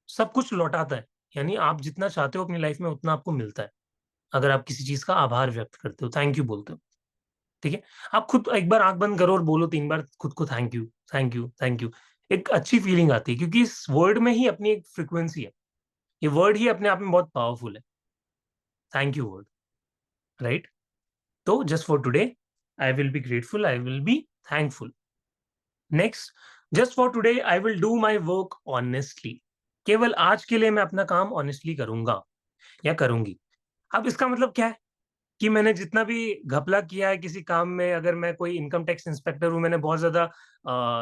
Speaker 2: सब कुछ लौटाता है। यानी आप जितना चाहते हो अपनी लाइफ में उतना आपको मिलता है, अगर आप किसी चीज का आभार व्यक्त करते हो, थैंक यू बोलते हो। ठीक है, आप खुद एक बार आंख बंद करो और बोलो 3 बार खुद को thank you, thank you, thank you. एक अच्छी फीलिंग आती है, क्योंकि इस वर्ड में ही अपनी एक फ्रिक्वेंसी है, ये वर्ड ही अपने आप में बहुत पावरफुल है, थैंक यू वर्ड, राइट। तो just for today I will be grateful, I will be thankful. Next, just for today I will do my work honestly, केवल आज के लिए मैं अपना काम ऑनेस्टली करूंगा या करूंगी। अब इसका मतलब क्या है, कि मैंने जितना भी घपला किया है किसी काम में, अगर मैं कोई इनकम टैक्स इंस्पेक्टर हूँ, मैंने बहुत ज्यादा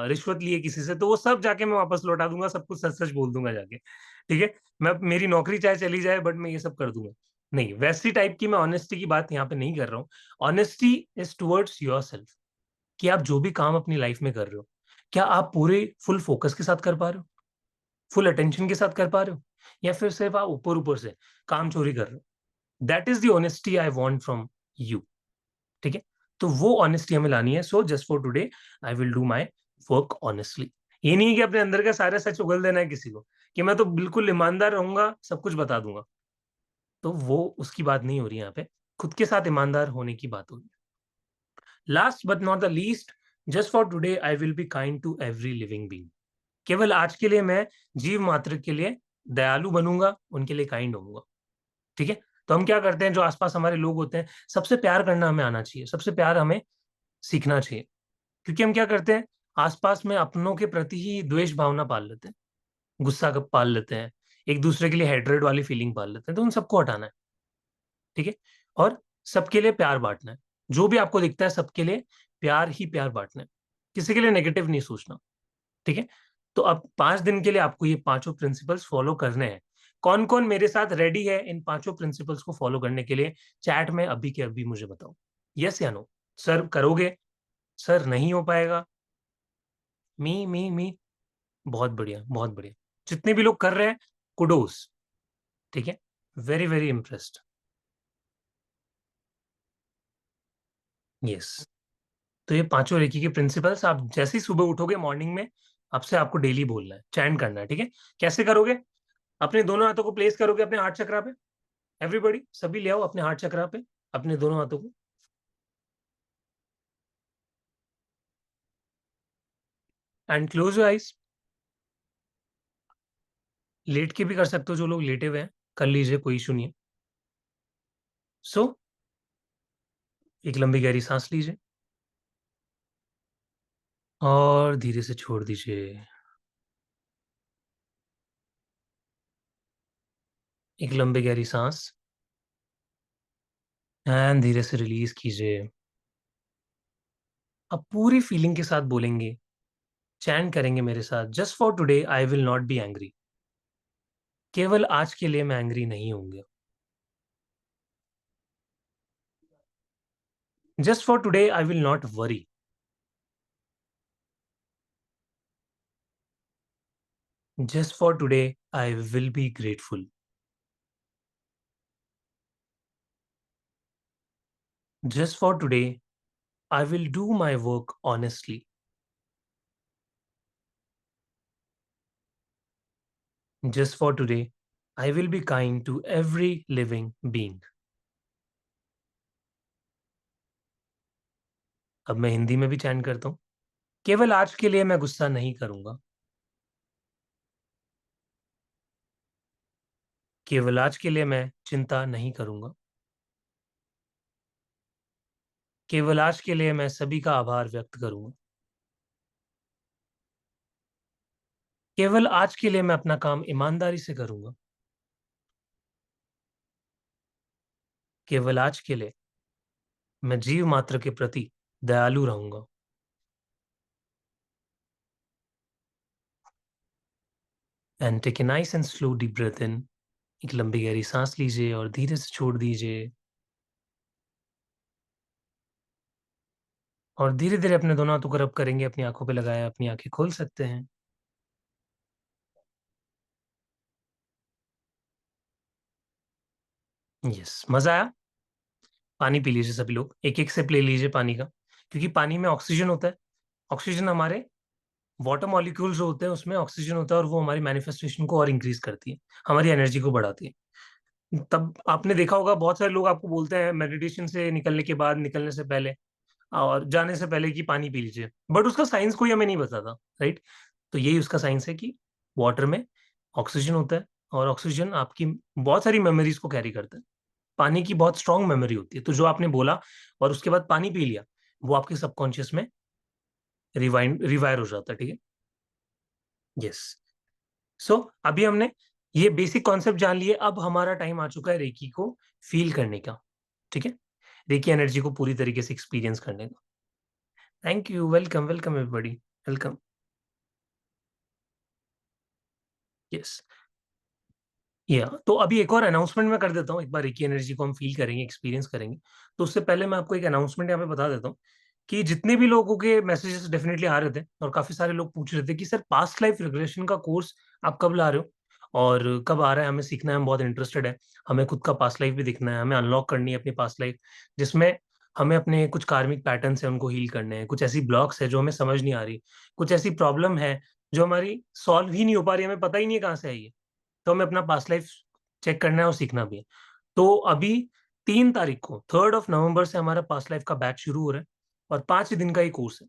Speaker 2: रिश्वत ली है किसी से, तो वो सब जाके मैं वापस लौटा दूंगा, सब कुछ सच सच बोल दूंगा जाके। ठीक है, मैं मेरी नौकरी चाहे चली जाए, बट मैं ये सब कर दूंगा। नहीं, वैसी टाइप की मैं ऑनेस्टी की बात यहाँ पे नहीं कर रहा हूँ। Honesty is towards your self, कि आप जो भी काम अपनी लाइफ में कर रहे हो, क्या आप पूरे फुल फोकस के साथ कर पा रहे हो, फुल अटेंशन के साथ कर पा रहे हो, या फिर सिर्फ आप ऊपर ऊपर से काम चोरी कर रहे हो। That is the honesty I want from you. ठीक है, तो वो ऑनेस्टी हमें लानी है। So just for today I will do my work honestly. ये नहीं है कि अपने अंदर का सारा सच उगल देना है किसी को, कि मैं तो बिल्कुल ईमानदार रहूंगा, सब कुछ बता दूंगा। तो वो उसकी बात नहीं हो रही यहाँ पे, खुद के साथ ईमानदार होने की बात हो रही है। Last but not the least, just for today I will be kind to every living being. केवल आज के लिए मैं जीव मात्र के लिए दयालु बनूंगा, उनके लिए काइंड होऊंगा। ठीक है, तो हम क्या करते हैं, जो आसपास हमारे लोग होते हैं, सबसे प्यार करना हमें आना चाहिए, सबसे प्यार हमें सीखना चाहिए। क्योंकि हम क्या करते हैं, आसपास में अपनों के प्रति ही द्वेष भावना पाल लेते हैं, गुस्सा पाल लेते हैं, एक दूसरे के लिए हेट्रेड वाली फीलिंग पाल लेते हैं। तो उन सबको हटाना है। ठीक है, और सबके लिए प्यार बांटना है। जो भी आपको दिखता है, सबके लिए प्यार ही प्यार बांटना है, किसी के लिए नेगेटिव नहीं सोचना। ठीक है, तो अब 5 दिन के लिए आपको ये पांचों प्रिंसिपल्स फॉलो करने हैं। कौन कौन मेरे साथ रेडी है इन पांचों प्रिंसिपल्स को फॉलो करने के लिए? चैट में अभी के अभी मुझे बताओ, यस या नो। सर करोगे? सर नहीं हो पाएगा? मी। बहुत बढ़िया, बहुत बढ़िया। जितने भी लोग कर रहे हैं, कुडोस। ठीक है, वेरी वेरी इम्प्रेस्ड। यस, तो ये पांचों रेकी के प्रिंसिपल्स आप जैसे ही सुबह उठोगे मॉर्निंग में, आपसे आपको डेली बोलना है, चैंट करना है। ठीक है, कैसे करोगे? अपने दोनों हाथों को प्लेस करोगे अपने हार्ट चक्रा पे। एवरीबॉडी, सभी ले आओ अपने हार्ट चक्रा पे अपने दोनों हाथों को, एंड क्लोज योर आइज। लेट के भी कर सकते हो, जो लोग लेटे हुए हैं कर लीजिए, कोई इशू नहीं है। सो एक लंबी गहरी सांस लीजिए और धीरे से छोड़ दीजिए। एक लंबी गहरी सांस, एंड धीरे से रिलीज कीजिए। अब पूरी फीलिंग के साथ बोलेंगे, चैंट करेंगे मेरे साथ, just for today I will not be angry. केवल आज के लिए मैं एंग्री नहीं होंगे। Just for today I will not worry. Just for today I will be grateful. Just for today I will do my work honestly. Just for today, I will be kind to every living being. अब मैं हिंदी में भी चैन करता हूँ। केवल आज के लिए मैं गुस्सा नहीं करूंगा। केवल आज के लिए मैं चिंता नहीं करूंगा। केवल आज के लिए मैं सभी का आभार व्यक्त करूंगा। केवल आज के लिए मैं अपना काम ईमानदारी से करूंगा। केवल आज के लिए मैं जीव मात्र के प्रति दयालु रहूंगा। And take a nice and slow deep breath in. एक लंबी गहरी सांस लीजिए और धीरे से छोड़ दीजिए। और धीरे धीरे अपने दोनों हाथों को रब करेंगे, अपनी आंखों पे लगाया, अपनी आंखें खोल सकते हैं। यस, मजा आया? पानी पी लीजिए सभी लोग, एक एक सिप ले लीजिए पानी का, क्योंकि पानी में ऑक्सीजन होता है। ऑक्सीजन हमारे वाटर मॉलिक्यूल्स जो होते हैं उसमें ऑक्सीजन होता है, और वो हमारी मैनिफेस्टेशन को और इंक्रीज करती है, हमारी एनर्जी को बढ़ाती है। तब आपने देखा होगा बहुत सारे लोग आपको बोलते हैं मेडिटेशन से निकलने के बाद, निकलने से पहले और जाने से पहले कि पानी पी लीजिए, बट उसका साइंस कोई हमें नहीं बताता, राइट? तो यही उसका साइंस है कि वाटर में ऑक्सीजन होता है, और ऑक्सीजन आपकी बहुत सारी मेमोरीज को कैरी करता है। पानी की बहुत स्ट्रांग मेमोरी होती है, तो जो आपने बोला और उसके बाद पानी पी लिया, वो आपके सबकॉन्शियस में रिवायर हो जाता है। ठीक है, यस। सो अभी हमने ये बेसिक कॉन्सेप्ट जान लिए, अब हमारा टाइम आ चुका है रेकी को फील करने का। ठीक है, रेकी एनर्जी को पूरी तरीके से एक्सपीरियंस करने का। Thank you, welcome, welcome everybody, welcome. Yes. या तो अभी एक और अनाउंसमेंट मैं कर देता हूँ, एक बार रेकी एनर्जी को हम फील करेंगे, एक्सपीरियंस करेंगे। तो उससे पहले मैं आपको एक अनाउंसमेंट यहाँ पे बता देता हूँ कि जितने भी लोगों के मैसेजेस डेफिनेटली आ रहे थे और काफी सारे लोग पूछ रहे थे कि सर पास्ट लाइफ रिग्रेशन का कोर्स आप कब ला रहे हो और कब आ रहा है, हमें सीखना है, हम बहुत इंटरेस्टेड है, हमें खुद का पास्ट लाइफ भी दिखना है, हमें अनलॉक करनी है अपनी पास्ट लाइफ, जिसमें हमें अपने कुछ कार्मिक पैटर्न्स है उनको हील करने हैं, कुछ ऐसी ब्लॉक्स है जो हमें समझ नहीं आ रही, कुछ ऐसी प्रॉब्लम है जो हमारी सॉल्व ही नहीं हो पा रही, हमें पता ही नहीं है कहाँ से आई है, तो हमें अपना पास्ट लाइफ चेक करना है और सीखना भी है। तो अभी 3 तारीख को 3rd of November से हमारा पास्ट लाइफ का बैच शुरू हो रहा है और 5 दिन का ही कोर्स है।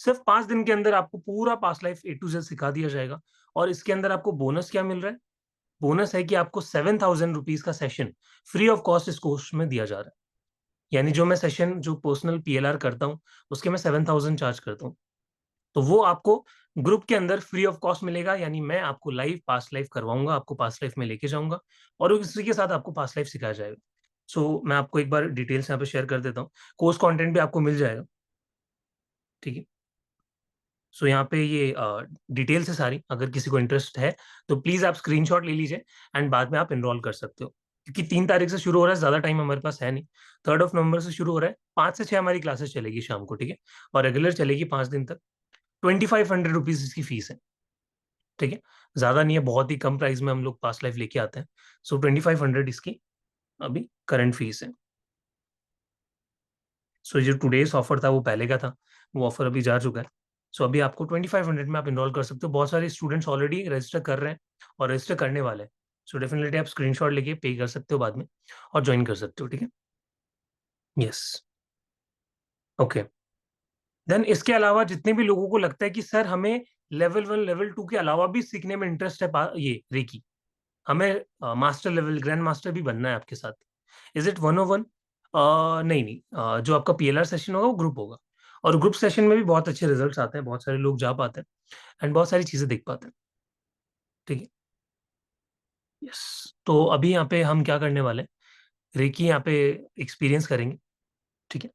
Speaker 2: सिर्फ 5 दिन के अंदर आपको पूरा past life A to Z सिखा दिया जाएगा। और इसके अंदर आपको बोनस क्या मिल रहा है? बोनस है कि आपको 7,000 रुपीज का सेशन फ्री ऑफ कॉस्ट इस कोर्स में दिया जा रहा है। यानी जो मैं सेशन जो पर्सनल PLR करता हूँ उसके मैं 7,000 चार्ज करता हूँ, तो वो आपको ग्रुप के अंदर फ्री ऑफ कॉस्ट मिलेगा। यानी मैं आपको लाइव पास्ट लाइफ करवाऊंगा, आपको पास्ट लाइफ में लेके जाऊंगा और उसी के साथ आपको पास्ट लाइफ सिखाया जाएगा। मैं आपको एक बार डिटेल्स यहाँ पे शेयर कर देता हूँ। कोर्स कंटेंट भी आपको मिल जाएगा, ठीक है। यहाँ पे ये डिटेल्स है सारी, अगर किसी को इंटरेस्ट है तो प्लीज आप स्क्रीनशॉट ले लीजिए एंड बाद में आप एनरोल कर सकते हो, क्योंकि 3 तारीख से शुरू हो रहा है, ज्यादा टाइम हमारे पास है नहीं। 3rd of November से शुरू हो रहा है, 5 से 6 हमारी क्लासेस चलेगी शाम को, ठीक है, और रेगुलर चलेगी 5 दिन तक। 2,500 रुपीज इसकी फीस है, ठीक है, ज्यादा नहीं है, बहुत ही कम प्राइस में हम लोग पास्ट लाइफ लेके आते हैं। 2,500 इसकी अभी करंट फीस है। जो टुडेस ऑफर था वो पहले का था, वो ऑफर अभी जा चुका है। अभी आपको 2,500 में आप इनरोल कर सकते हो। बहुत सारे स्टूडेंट्स ऑलरेडी रजिस्टर कर रहे हैं और रजिस्टर करने वाले हैं। डेफिनेटली आप स्क्रीनशॉट लेके पे कर सकते हो बाद में और ज्वाइन कर सकते हो, ठीक है। यस। ओके। देन इसके अलावा जितने भी लोगों को लगता है कि सर हमें लेवल 1 लेवल 2 के अलावा भी सीखने में इंटरेस्ट है, ये रेकी, हमें मास्टर लेवल ग्रैंड मास्टर भी बनना है आपके साथ, इज इट 101? नहीं नहीं, जो आपका PLR सेशन होगा वो ग्रुप होगा, और ग्रुप सेशन में भी बहुत अच्छे रिजल्ट्स आते हैं, बहुत सारे लोग जा पाते हैं एंड बहुत सारी चीजें देख पाते हैं, ठीक है। यस। तो अभी यहाँ पे हम क्या करने वाले हैं, रेकी यहाँ पे एक्सपीरियंस करेंगे, ठीक है।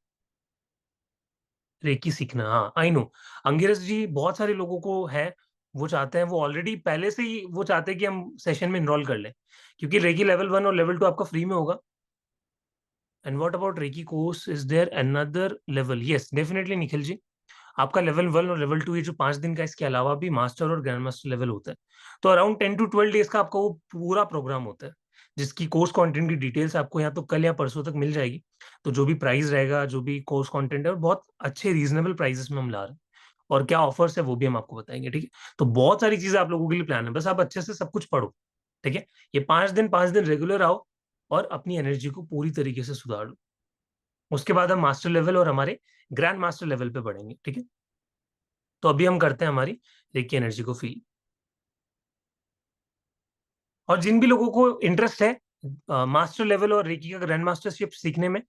Speaker 2: रेकी सीखना, हाँ आई नो, अंगिरस जी बहुत सारे लोगों को है, वो चाहते हैं, वो ऑलरेडी पहले से ही वो चाहते हैं कि हम सेशन में इनरोल कर लें, क्योंकि रेकी लेवल 1 और लेवल 2 आपका फ्री में होगा। And what about reiki course, is there another level? Yes definitely Nikhil ji, आपका लेवल 1 और लेवल 2 ये जो 5 दिन का, इसके अलावा भी मास्टर और ग्रैंड मास्टर लेवल होता है। तो अराउंड 10 to 12 डेज का आपका वो पूरा प्रोग्राम होता है, जिसकी कोर्स कंटेंट की डिटेल्स आपको यहाँ तो कल या परसों तक मिल जाएगी। तो जो भी प्राइस रहेगा, जो भी कोर्स कंटेंट है, और बहुत अच्छे रीजनेबल प्राइसेस में हम ला रहे हैं, और क्या ऑफर्स है वो भी हम आपको बताएंगे, ठीक है। तो बहुत सारी चीजें आप लोगों के लिए प्लान है, बस आप अच्छे से सब कुछ पढ़ो, ठीक है। ये 5 दिन रेगुलर आओ और अपनी एनर्जी को पूरी तरीके से सुधार लो। उसके बाद हम मास्टर लेवल और हमारे ग्रैंड मास्टर लेवल पे बढ़ेंगे, ठीक है। तो अभी हम करते हैं हमारी रेकी एनर्जी को फील। और जिन भी लोगों को इंटरेस्ट है मास्टर लेवल और रेकी का ग्रैंड मास्टरशिप सीखने में,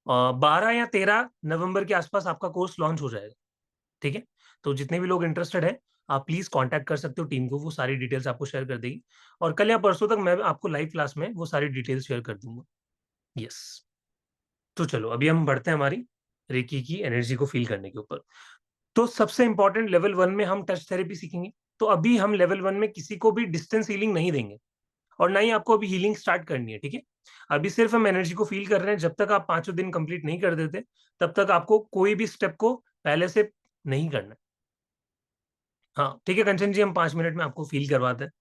Speaker 2: 12 या 13 नवंबर के आसपास आपका कोर्स लॉन्च हो जाएगा, ठीक है। तो जितने भी लोग इंटरेस्टेड है, आप प्लीज कांटेक्ट कर सकते हो टीम को, वो सारी डिटेल्स आपको शेयर कर देगी, और कल या परसों तक मैं आपको लाइव क्लास में वो सारी डिटेल्स शेयर कर दूंगा। यस। तो चलो अभी हम बढ़ते हैं हमारी रेकी की एनर्जी को फील करने के ऊपर। तो सबसे इंपॉर्टेंट, लेवल 1 में हम टच थेरेपी सीखेंगे। तो अभी हम लेवल 1 में किसी को भी डिस्टेंस हीलिंग नहीं देंगे, और ना ही आपको अभी हीलिंग स्टार्ट करनी है, ठीक है। अभी सिर्फ हम एनर्जी को फील कर रहे हैं, जब तक आप 5 दिन कंप्लीट नहीं कर देते तब तक आपको कोई भी स्टेप को पहले से नहीं करना। हाँ ठीक है कंचन जी, हम 5 मिनट में आपको फील करवाते हैं।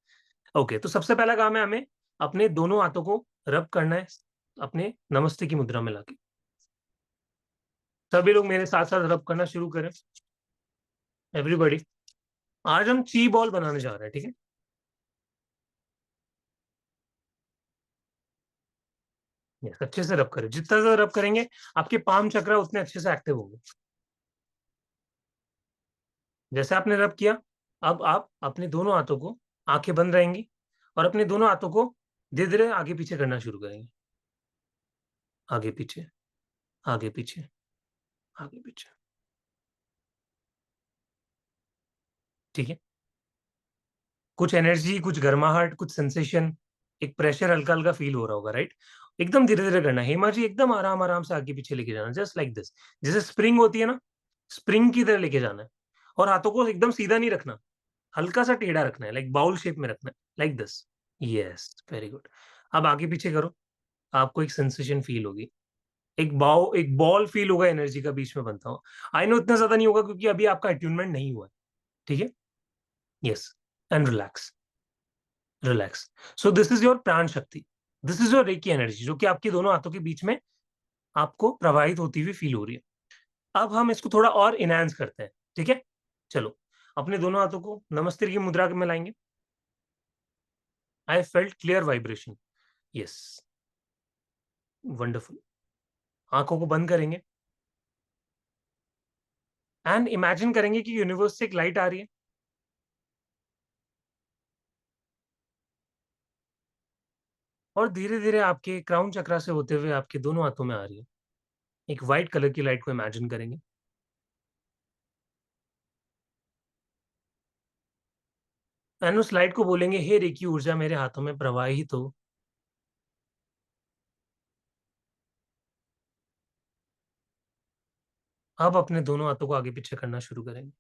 Speaker 2: ओके, तो सबसे पहला काम है हमें अपने दोनों हाथों को रब करना है, अपने नमस्ते की मुद्रा में लाके। सभी लोग मेरे साथ साथ रब करना शुरू करें, एवरीबॉडी। आज हम ची बॉल बनाने जा रहे हैं, ठीक है। Yes, अच्छे से रब करें, जितना ज्यादा रब करेंगे आपके पाम चक्र उतने अच्छे से एक्टिव होंगे। जैसे आपने रब किया, अब आप अपने दोनों हाथों को, आंखें बंद रहेंगी, और अपने दोनों हाथों को धीरे धीरे आगे पीछे करना शुरू करेंगे। आगे पीछे, आगे पीछे, आगे पीछे, ठीक है। कुछ एनर्जी, कुछ गर्माहट, कुछ सेंसेशन, एक प्रेशर हल्का हल्का फील हो रहा होगा, राइट। एकदम धीरे-धीरे करना है। हेमा जी एकदम आराम-आराम से आगे पीछे लेके जाना है, जस्ट लाइक दिस। जैसे स्प्रिंग होती है ना, स्प्रिंग की तरह लेके जाना है और हाथों को एकदम सीधा नहीं रखना, हल्का-सा टेढ़ा रखना है, लाइक बाउल शेप में रखना है, like this. Yes, very good. अब आगे पीछे करो, आपको एक सेंसेशन फील होगी। एक बॉल फील होगा एनर्जी का बीच में बनता हुआ। आई नो इतना ज़्यादा नहीं होगा क्योंकि अभी आपका अट्यूनमेंट नहीं हुआ है, ठीक है? Yes, and relax, relax. So this is your prana shakti. This is your reiki energy जो कि आपके दोनों हाथों के बीच में आपको प्रवाहित होती हुई फील हो रही है। अब हम इसको थोड़ा और एनहांस करते हैं, ठीक है? चलो, अपने दोनों हाथों को नमस्ते की मुद्रा में लाएँगे। I felt clear vibration. Yes, wonderful. आँखों को बंद करेंगे एंड इमेजिन करेंगे कि यूनिवर्स से एक लाइट आ रही है और धीरे-धीरे आपके क्राउन चक्रा से होते हुए आपके दोनों हाथों में आ रही है। एक व्हाइट कलर की लाइट को इमेजिन करेंगे एंड उस लाइट को बोलेंगे, हे रेकी ऊर्जा मेरे हाथों में प्रवाहित हो। अब अपने दोनों हाथों को आगे-पीछे करना शुरू करेंगे।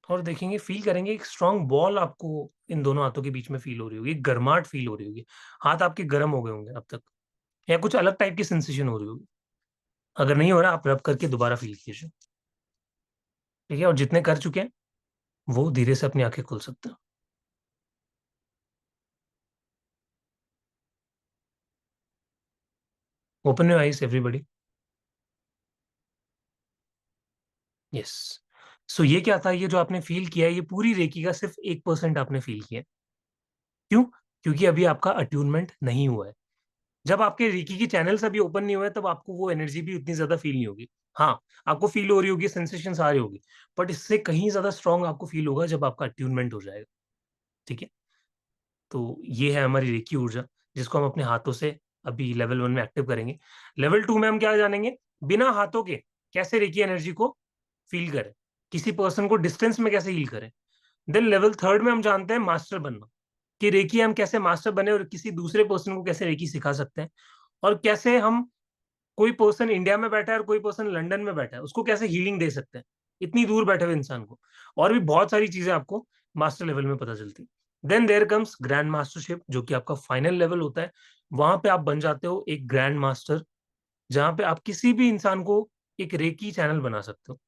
Speaker 2: और देखेंगे, फ़ील करेंगे एक स्ट्रॉन्ग बॉल आपको इन दोनों हाथों के बीच में फ़ील हो रही होगी, एक गर्माहट फ़ील हो रही होगी। हाथ आपके गर्म हो गए होंगे अब तक या कुछ अलग टाइप की सेंसेशन हो रही होगी। अगर नहीं हो रहा, आप रब करके दोबारा फ़ील कीजिए, ठीक है? और जितने कर चुके हैं, वो धीरे से अपनी आँखें खोल सकते हैं। Open your eyes everybody. Yes. So ये क्या था, ये जो आपने फ़ील किया है, ये पूरी रेकी का सिर्फ़ 1% आपने फ़ील किया है। क्यों? क्योंकि अभी आपका अट्यूनमेंट नहीं हुआ है। जब आपके रेकी के चैनल्स अभी ओपन नहीं हुए हैं, तब आपको वो एनर्जी भी उतनी ज़्यादा फ़ील नहीं होगी। हाँ, आपको फ़ील हो रही होगी, सेंसेशंस आ रही होगी, बट इससे कहीं ज़्यादा स्ट्रॉन्ग आपको फ़ील होगा जब आपका अट्यूनमेंट हो जाएगा, ठीक है? तो ये है हमारी रेकी ऊर्जा, जिसको हम अपने हाथों से अभी लेवल 1 में एक्टिव करेंगे। लेवल 2 में हम क्या जानेंगे? बिना हाथों के कैसे रेकी एनर्जी को फ़ील करें, किसी पर्सन को डिस्टेंस में कैसे हील करें। देन लेवल 3 में हम जानते हैं मास्टर बनना, कि रेकी हम कैसे मास्टर बने और किसी दूसरे पर्सन को कैसे रेकी सिखा सकते हैं और कैसे हम, कोई पर्सन इंडिया में बैठा है और कोई पर्सन लंदन में बैठा है, उसको कैसे हीलिंग दे सकते हैं, इतनी दूर बैठे हुए इंसान को। और भी बहुत सारी चीज़ें आपको मास्टर लेवल में पता चलती हैं। Then there comes grand mastership, जो कि आपका फाइनल लेवल होता है। वहाँ पे आप बन जाते हो एक ग्रैंड मास्टर, जहाँ पे आप किसी भी इंसान को एक रेकी चैनल बना सकते हो।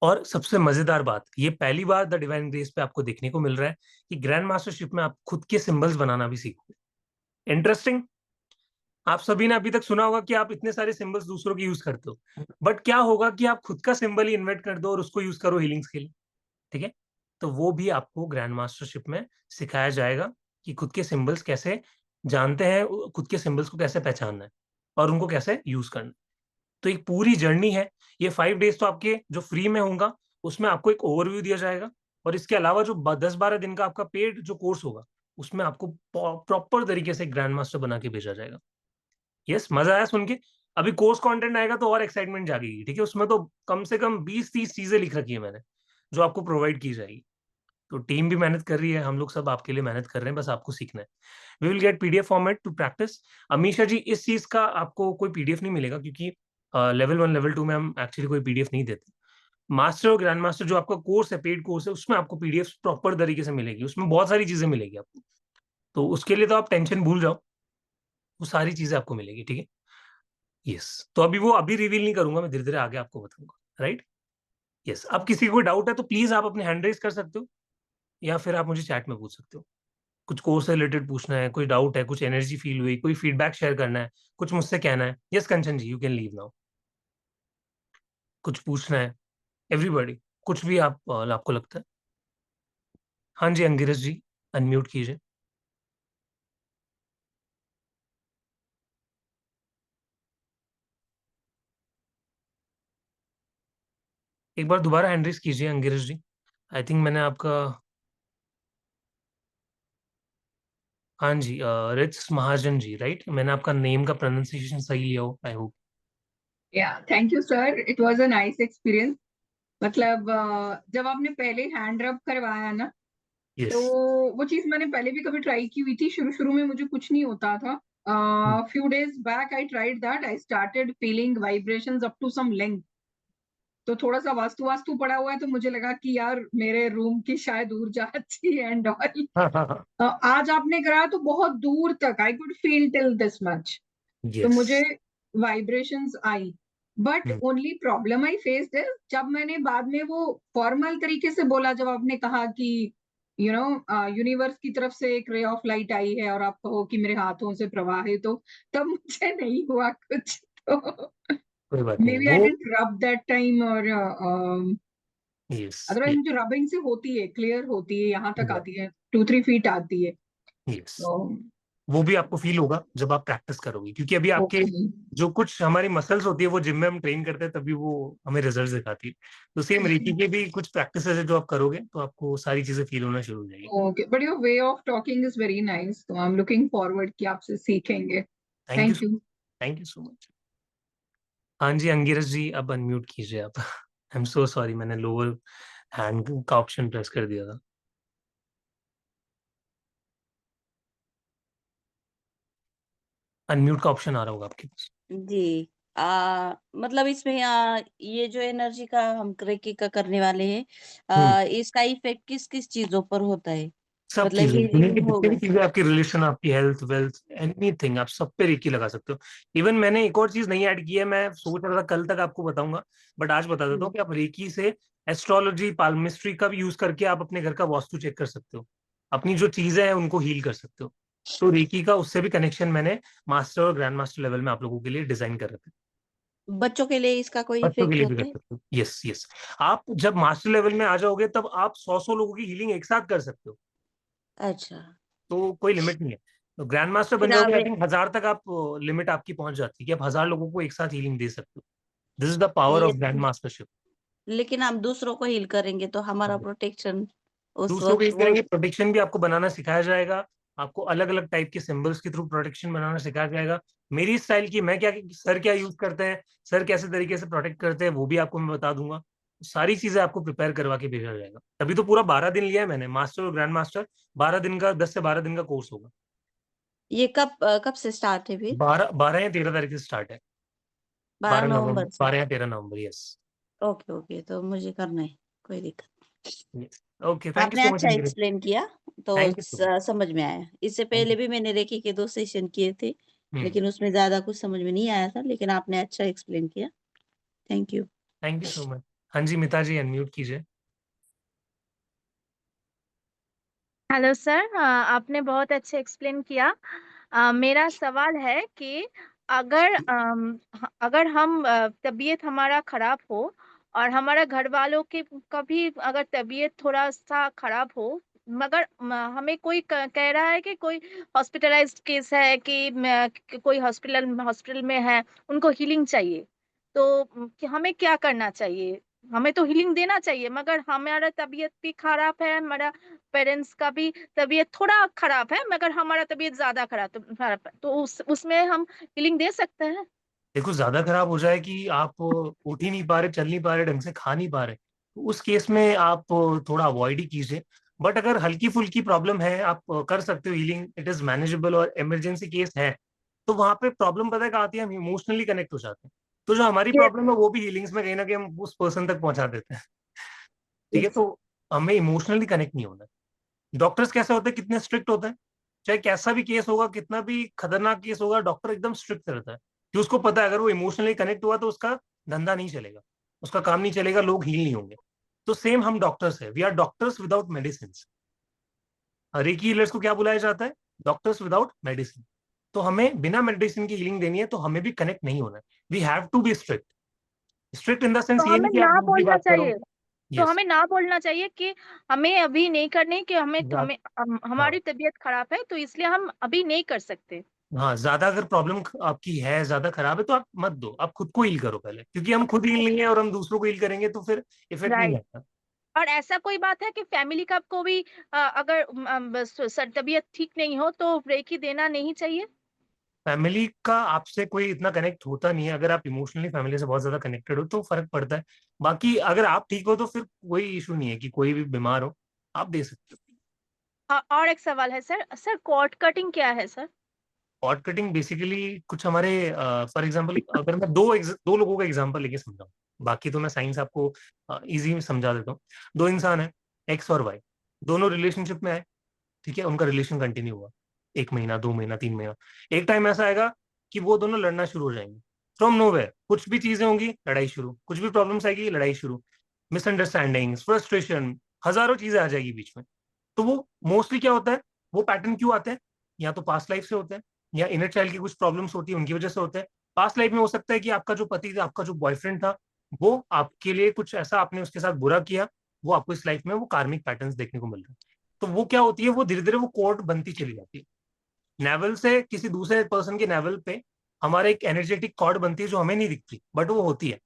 Speaker 2: और सबसे मज़ेदार बात, ये पहली बार द डिवाइन ग्रेस पे आपको देखने को मिल रहा है कि ग्रैंड मास्टरशिप में आप खुद के सिम्बल्स बनाना भी सीखोगे। इंटरेस्टिंग। आप सभी ने अभी तक सुना होगा कि आप इतने सारे सिंबल्स दूसरों के यूज़ करते हो। बट क्या होगा कि आप खुद का सिंबल ही इन्वेंट कर दो और उसको यूज़ करो हीलिंग्स के लिए, ठीक है? तो वो भी आपको ग्रैंड मास्टरशिप में सिखाया जाएगा कि खुद के सिंबल्स कैसे जानते हैं, खुद के सिंबल्स को कैसे पहचानना है और उनको कैसे यूज़ करना है। तो एक पूरी जर्नी है। ये 5 डेज़ तो आपके जो फ्री में होगा, उसमें आपको एक ओवरव्यू दिया जाएगा और इसके अलावा जो ब 10-12 दिन का आपका पेड जो कोर्स होगा, उसमें आपको प्रॉपर तरीके से ग्रैंड मास्टर बना के भेजा जाएगा। यस, मज़ा आया सुन के? अभी कोर्स कंटेंट आएगा तो और एक्साइटमेंट जागेगी, ठीक है? उसमें तो कम से कम 20-30 चीज़ें लिख रखी है मैंने, जो आपको प्रोवाइड की जाएगी। तो टीम भी मेहनत कर रही है, हम लोग सब आपके लिए मेहनत कर रहे हैं, बस आपको सीखना है। We will get PDF format to practise. Amisha ji, इस चीज़ का आपको कोई पीडीएफ नहीं मिलेगा क्योंकि लेवल 1, लेवल 2 में हम एक्चुअली कोई पीडीएफ नहीं देते। मास्टर और ग्रैंड मास्टर जो आपका कोर्स है, पेड कोर्स है, उसमें आपको पीडीएफ प्रॉपर तरीके से मिलेगी। उसमें बहुत सारी चीज़ें मिलेगी आपको। तो उसके लिए तो आप टेंशन भूल जाओ, वो सारी चीज़ें आपको मिलेगी, ठीक है? यस, तो अभी वो अभी रिवील नहीं करूँगा, मैं धीरे-धीरे आगे आपको बताऊँगा, राइट? यस, अब किसी को कोई डाउट है तो प्लीज़ आप अपने हैंड रेज़ कर सकते हो या फिर आप मुझे चैट में पूछ सकते हो। कुछ कोर्स से रिलेटेड पूछना है, कोई डाउट है, कुछ एनर्जी फ़ील हुई, कोई फीडबैक शेयर करना है, कुछ मुझसे कहना है। Yes Kanchan ji, you can leave now. कुछ पूछना है, एवरीबॉडी, कुछ भी आप आपको लगता है। हाँ जी, अंगिरस जी, अनम्यूट कीजिए। एक बार दोबारा हैंड रेज़ कीजिए अंगिरस जी। आई थिंक मैंने आपका, हाँ जी, रिट्स महाजन जी, राइट? मैंने आपका नेम का प्रोनंसिएशन सही लिया हो, I hope.
Speaker 3: Yeah, thank you, sir. It was a nice experience. मतलब जब आपने पहले हैंड रब करवाया ना, तो
Speaker 2: यस।
Speaker 3: वो चीज़ मैंने पहले भी कभी ट्राई की हुई थी। शुरू-शुरू में मुझे कुछ नहीं होता था। Few days back I tried that, I started feeling vibrations up to some length. तो थोड़ा-सा वास्तु-वास्तु पड़ा हुआ है, तो मुझे लगा कि यार मेरे रूम की शायद ऊर्जा अच्छी है एंड ऑल।
Speaker 2: हाँ, हाँ, हाँ।
Speaker 3: आज आपने कराया तो बहुत दूर तक I could feel till this much. तो
Speaker 2: यस।
Speaker 3: मुझे vibrations I. But
Speaker 2: hmm,
Speaker 3: only problem I faced is जब मैंने बाद में वो फॉर्मल तरीके से बोला, जब आपने कहा कि यूनिवर्स की तरफ से एक रे ऑफ लाइट आई है और आप कहो कि मेरे हाथों से प्रवाहित हो, तब मुझे नहीं हुआ कुछ। तो
Speaker 2: कोई बात
Speaker 3: मे
Speaker 2: नहीं।
Speaker 3: बी आई
Speaker 2: वो
Speaker 3: डिडंट रब दैट टाइम, और
Speaker 2: यस,
Speaker 3: अदरवाइज़
Speaker 2: ये
Speaker 3: मुझे रबिंग से होती है, क्लियर होती है, यहाँ तक
Speaker 2: या
Speaker 3: आती है, 2-3 फीट आती है।
Speaker 2: यस।
Speaker 3: तो
Speaker 2: वो भी आपको फ़ील होगा जब आप प्रैक्टिस करोगे, क्योंकि अभी आपके
Speaker 3: ओके,
Speaker 2: जो कुछ हमारी मसल्स होती है वो जिम में हम ट्रेन करते हैं तभी वो हमें रिजल्ट्स दिखाती है। तो सेम रेकी के भी कुछ प्रैक्टिसेज़ है जो आप करोगे तो आपको सारी चीज़ें फ़ील होना शुरू हो जाएगी।
Speaker 3: Okay, but your way of talking is very nice, तो आई एम लुकिंग फॉरवर्ड कि आपसे सीखेंगे।
Speaker 2: Thank you
Speaker 3: thank
Speaker 2: so
Speaker 3: you.
Speaker 2: Thank you so much. हाँ जी, अंगिरस जी अब अनम्यूट कीजिए आप। आई एम सो सॉरी, मैंने लोअर हैंड का ऑप्शन प्रेस कर दिया था। अनम्यूट का ऑप्शन आ रहा होगा आपके पास।
Speaker 4: जी। मतलब इसमें ये जो एनर्जी का हम रेकी का करने वाले हैं,
Speaker 2: हुँ।
Speaker 4: इसका इफ़ेक्ट किस-किस चीज़ों पर होता है?
Speaker 2: सब
Speaker 4: मतलब
Speaker 2: चीज़ें, दुनिया की
Speaker 4: हीलिंग
Speaker 2: जितनी भी
Speaker 4: होगा।
Speaker 2: चीज़ें आपकी रिलेशन, आपकी हेल्थ, वेल्थ, एनीथिंग आप सब पे रेकी लगा सकते हो। इवन मैंने एक और चीज़ नहीं ऐड की है, मैं सोच रहा था कल तक आपको बताऊँगा, बट आज बता देता
Speaker 4: हुँ।
Speaker 2: हूँ कि आप रेकी से एस्ट्रोलॉजी, पाल्मिस्ट्री का भी यूज़ करके आप अपने घर का वास्तु चेक कर सकते हो। अपनी जो चीज़ें हैं उनको हील कर सकते हो। तो रेकी का उससे भी कनेक्शन मैंने मास्टर और ग्रैंड मास्टर लेवल में आप लोगों के लिए डिज़ाइन कर रखा है।
Speaker 4: बच्चों के लिए इसका कोई
Speaker 2: बच्चों के
Speaker 4: इफ़ेक्ट
Speaker 2: लिए भी कर
Speaker 4: होता है?
Speaker 2: सकते हो। Yes, yes. आप जब मास्टर लेवल में आ जाओगे तब आप 100-100 लोगों की हीलिंग एक साथ कर सकते हो।
Speaker 4: अच्छा।
Speaker 2: तो कोई लिमिट नहीं है। तो ग्रैंड मास्टर बन
Speaker 4: फिर
Speaker 2: जाओगे,
Speaker 4: आप
Speaker 2: आई थिंक 1000 तक आप लिमिट आपकी पहुँच जाती है कि आप 1000 लोगों को एक साथ हीलिंग दे सकते हो। दिस इज़ द पावर
Speaker 4: ये
Speaker 2: ऑफ ग्रैंड मास्टरशिप।
Speaker 4: लेकिन हम दूसरों को हील करेंगे तो हमारा प्रोटेक्शन उस
Speaker 2: दूसरों को
Speaker 4: वक़्त
Speaker 2: हील
Speaker 4: वो
Speaker 2: करेंगे, प्रोटेक्शन भी आपको बनाना सिखाया जाएगा। आपको अलग-अलग टाइप के सिंबल्स के थ्रू प्रोटेक्शन बनाना सिखाया जाएगा। मेरी स्टाइल की मैं क्या सर क्या यूज़ करते हैं, सर कैसे तरीके से प्रोटेक्ट करते हैं, वो भी आपको मैं बता दूँगा। सारी चीज़ें आपको प्रिपेयर करवा के भेजा जाएगा। तभी तो पूरा 12 दिन लिया है मैंने, मास्टर और ग्रैंड मास्टर 12 दिन का, 10 से 12 दिन का कोर्स होगा।
Speaker 4: ये कब से स्टार्ट है फिर?
Speaker 2: 12 या 13 तारीख से स्टार्ट है।
Speaker 4: 12
Speaker 2: 12 नवंबर,
Speaker 4: नवंबर से?
Speaker 2: 12 या 13 नवंबर, यस।
Speaker 4: ओके, ओके, तो मुझे करना है, कोई दिक्कत।
Speaker 2: यस। ओके, थैंक यू
Speaker 4: आपने
Speaker 2: सो मच
Speaker 4: अच्छा
Speaker 2: अंकित।
Speaker 4: एक्सप्लेन किया, तो
Speaker 2: थैंक यू सो मच।
Speaker 4: समझ में आया। इससे
Speaker 2: थैंक
Speaker 4: पहले
Speaker 2: यू।
Speaker 4: भी मैंने रेकी के 2 सेशन किए थे,
Speaker 2: हुँ,
Speaker 4: लेकिन उसमें ज़्यादा कुछ समझ में नहीं आया था, लेकिन आपने अच्छा एक्सप्लेन किया। Thank you.
Speaker 2: Thank you so much. हाँ जी, मिता जी अनम्यूट कीजिए।
Speaker 5: हेलो सर, आपने बहुत अच्छे एक्सप्लेन किया। मेरा सवाल है कि अगर हम तबीयत हमारा खराब हो और हमारा घर वालों की का भी अगर तबीयत थोड़ा सा खराब हो, मगर हमें कोई कह रहा है कि कोई हॉस्पिटलाइज्ड केस है कि कोई हॉस्पिटल में है, उनको हीलिंग चाहिए, तो हमें क्या करना चाहिए? हमें तो हीलिंग देना चाहिए, मगर हमारा तबीयत भी खराब है, हमारा पेरेंट्स का भी तबीयत थोड़ा खराब है, मगर हमारा तबीयत ज़्यादा खराब है, तो उसमें हम हीलिंग दे सकते हैं?
Speaker 2: देखो ज़्यादा खराब हो जाए कि आप उठ ही नहीं पा रहे, चल नहीं पा रहे, ढंग से खा नहीं पा रहे, तो उस केस में आप थोड़ा अवॉइड ही कीजिए। बट अगर हल्की-फुल्की प्रॉब्लम है, आप कर सकते हो हीलिंग, इट इज़ मैनेजेबल और इमरजेंसी केस है, तो वहाँ पे प्रॉब्लम पता है कहाँ आती है? हम इमोशनली कनेक्ट हो जाते हैं। तो जो हमारी
Speaker 5: कि
Speaker 2: प्रॉब्लम है वो भी हीलिंग्स में कहीं न कहीं हम उस पर्सन तक पहुँचा देते हैं। ठीक है?
Speaker 5: इस
Speaker 2: तो हमें इमोशनली कनेक्ट नहीं होना है। डॉक्टर्स कैसे होते हैं, कितने स्ट्रिक्ट होते हैं, चाहे कैसा भी केस होगा, कितना भी खतरनाक केस होगा, डॉक्टर एकदम स्ट्रिक्ट रहता है कि उसको पता है अगर वो इमोशनली कनेक्ट हुआ तो उसका धंधा नहीं चलेगा, उसका काम नहीं चलेगा, लोग हील नहीं होंगे। तो सेम हम डॉक्टर्स है, we are doctors without medicine. Reiki healers को क्या बुलाया जाता है? Doctors without medicine. तो हमें बिना मेडिसिन की हीलिंग देनी है तो हमें भी कनेक्ट नहीं होना है। We have to be strict. Strict in the
Speaker 5: तो
Speaker 2: सेंस ये
Speaker 5: हमें
Speaker 2: नहीं कि
Speaker 5: ना
Speaker 2: आप रूडली
Speaker 5: बोलना
Speaker 2: बात करो।
Speaker 5: चाहिए तो
Speaker 2: यस।
Speaker 5: हमें ना बोलना चाहिए कि हमें अभी नहीं करनी, कि
Speaker 2: हाँ,
Speaker 5: हमारी तबीयत खराब है, तो इसलिए हम अभी नहीं कर सकते।
Speaker 2: हाँ, ज़्यादा अगर प्रॉब्लम आपकी है, ज़्यादा खराब है तो आप मत दो, आप खुद को हील करो पहले, क्योंकि हम खुद हील नहीं है और हम दूसरों को हील करेंगे तो फिर इफेक्ट नहीं
Speaker 5: राइट।
Speaker 2: आता।
Speaker 5: और ऐसा कोई बात है कि फैमिली का को भी अगर तबीयत ठीक नहीं हो तो रेकी देना नहीं चाहिए?
Speaker 2: फैमिली का आपसे कोई इतना कनेक्ट होता नहीं है। अगर आप इमोशनली फैमिली से बहुत ज्यादा कनेक्टेड हो तो फर्क पड़ता है। बाकी अगर आप ठीक हो तो फिर कोई इशू नहीं है कि कोई भी बीमार हो, आप दे सकते हो।
Speaker 5: और एक सवाल है सर, कॉर्ड कटिंग क्या है सर?
Speaker 2: कॉर्ड कटिंग बेसिकली कुछ हमारे, फॉर एग्जांपल अगर मैं दो लोगों का एग्जांपल लेके समझाऊं, बाकी तो मैं साइंस आपको इजी समझा देता हूँ। दो इंसान है, एक्स और वाई, दोनों रिलेशनशिप में है, ठीक है, उनका रिलेशन कंटिन्यू हुआ 1 महीना, 2 महीना, 3 महीना। एक टाइम ऐसा आएगा कि वो दोनों लड़ना शुरू हो जाएंगे। फ्रॉम नोवेयर कुछ भी चीजें होंगी, लड़ाई शुरू, कुछ भी प्रॉब्लम्स आएगी, लड़ाई शुरू, मिसअंडरस्टैंडिंग्स, फ्रस्ट्रेशन, हजारों चीजें आ जाएगी बीच में। तो वो मोस्टली क्या होता है, वो पैटर्न क्यों आते हैं? या तो पास्ट लाइफ से होते हैं, या इनर चाइल्ड की कुछ प्रॉब्लम्स होती है उनकी वजह से होते हैं। पास्ट लाइफ में हो सकता है कि आपका जो पति था, आपका जो बॉयफ्रेंड था, वो आपके लिए कुछ ऐसा आपने उसके साथ बुरा किया, वो आपको इस लाइफ में वो कार्मिक पैटर्न्स देखने को मिल रहे हैं। तो वो क्या होती है, वो धीरे धीरे वो कोड बनती चली जाती है। नेवल से किसी दूसरे पर्सन के नेवल पे हमारा एक एनर्जेटिक कॉर्ड बनती है जो हमें नहीं दिखती बट वो होती है।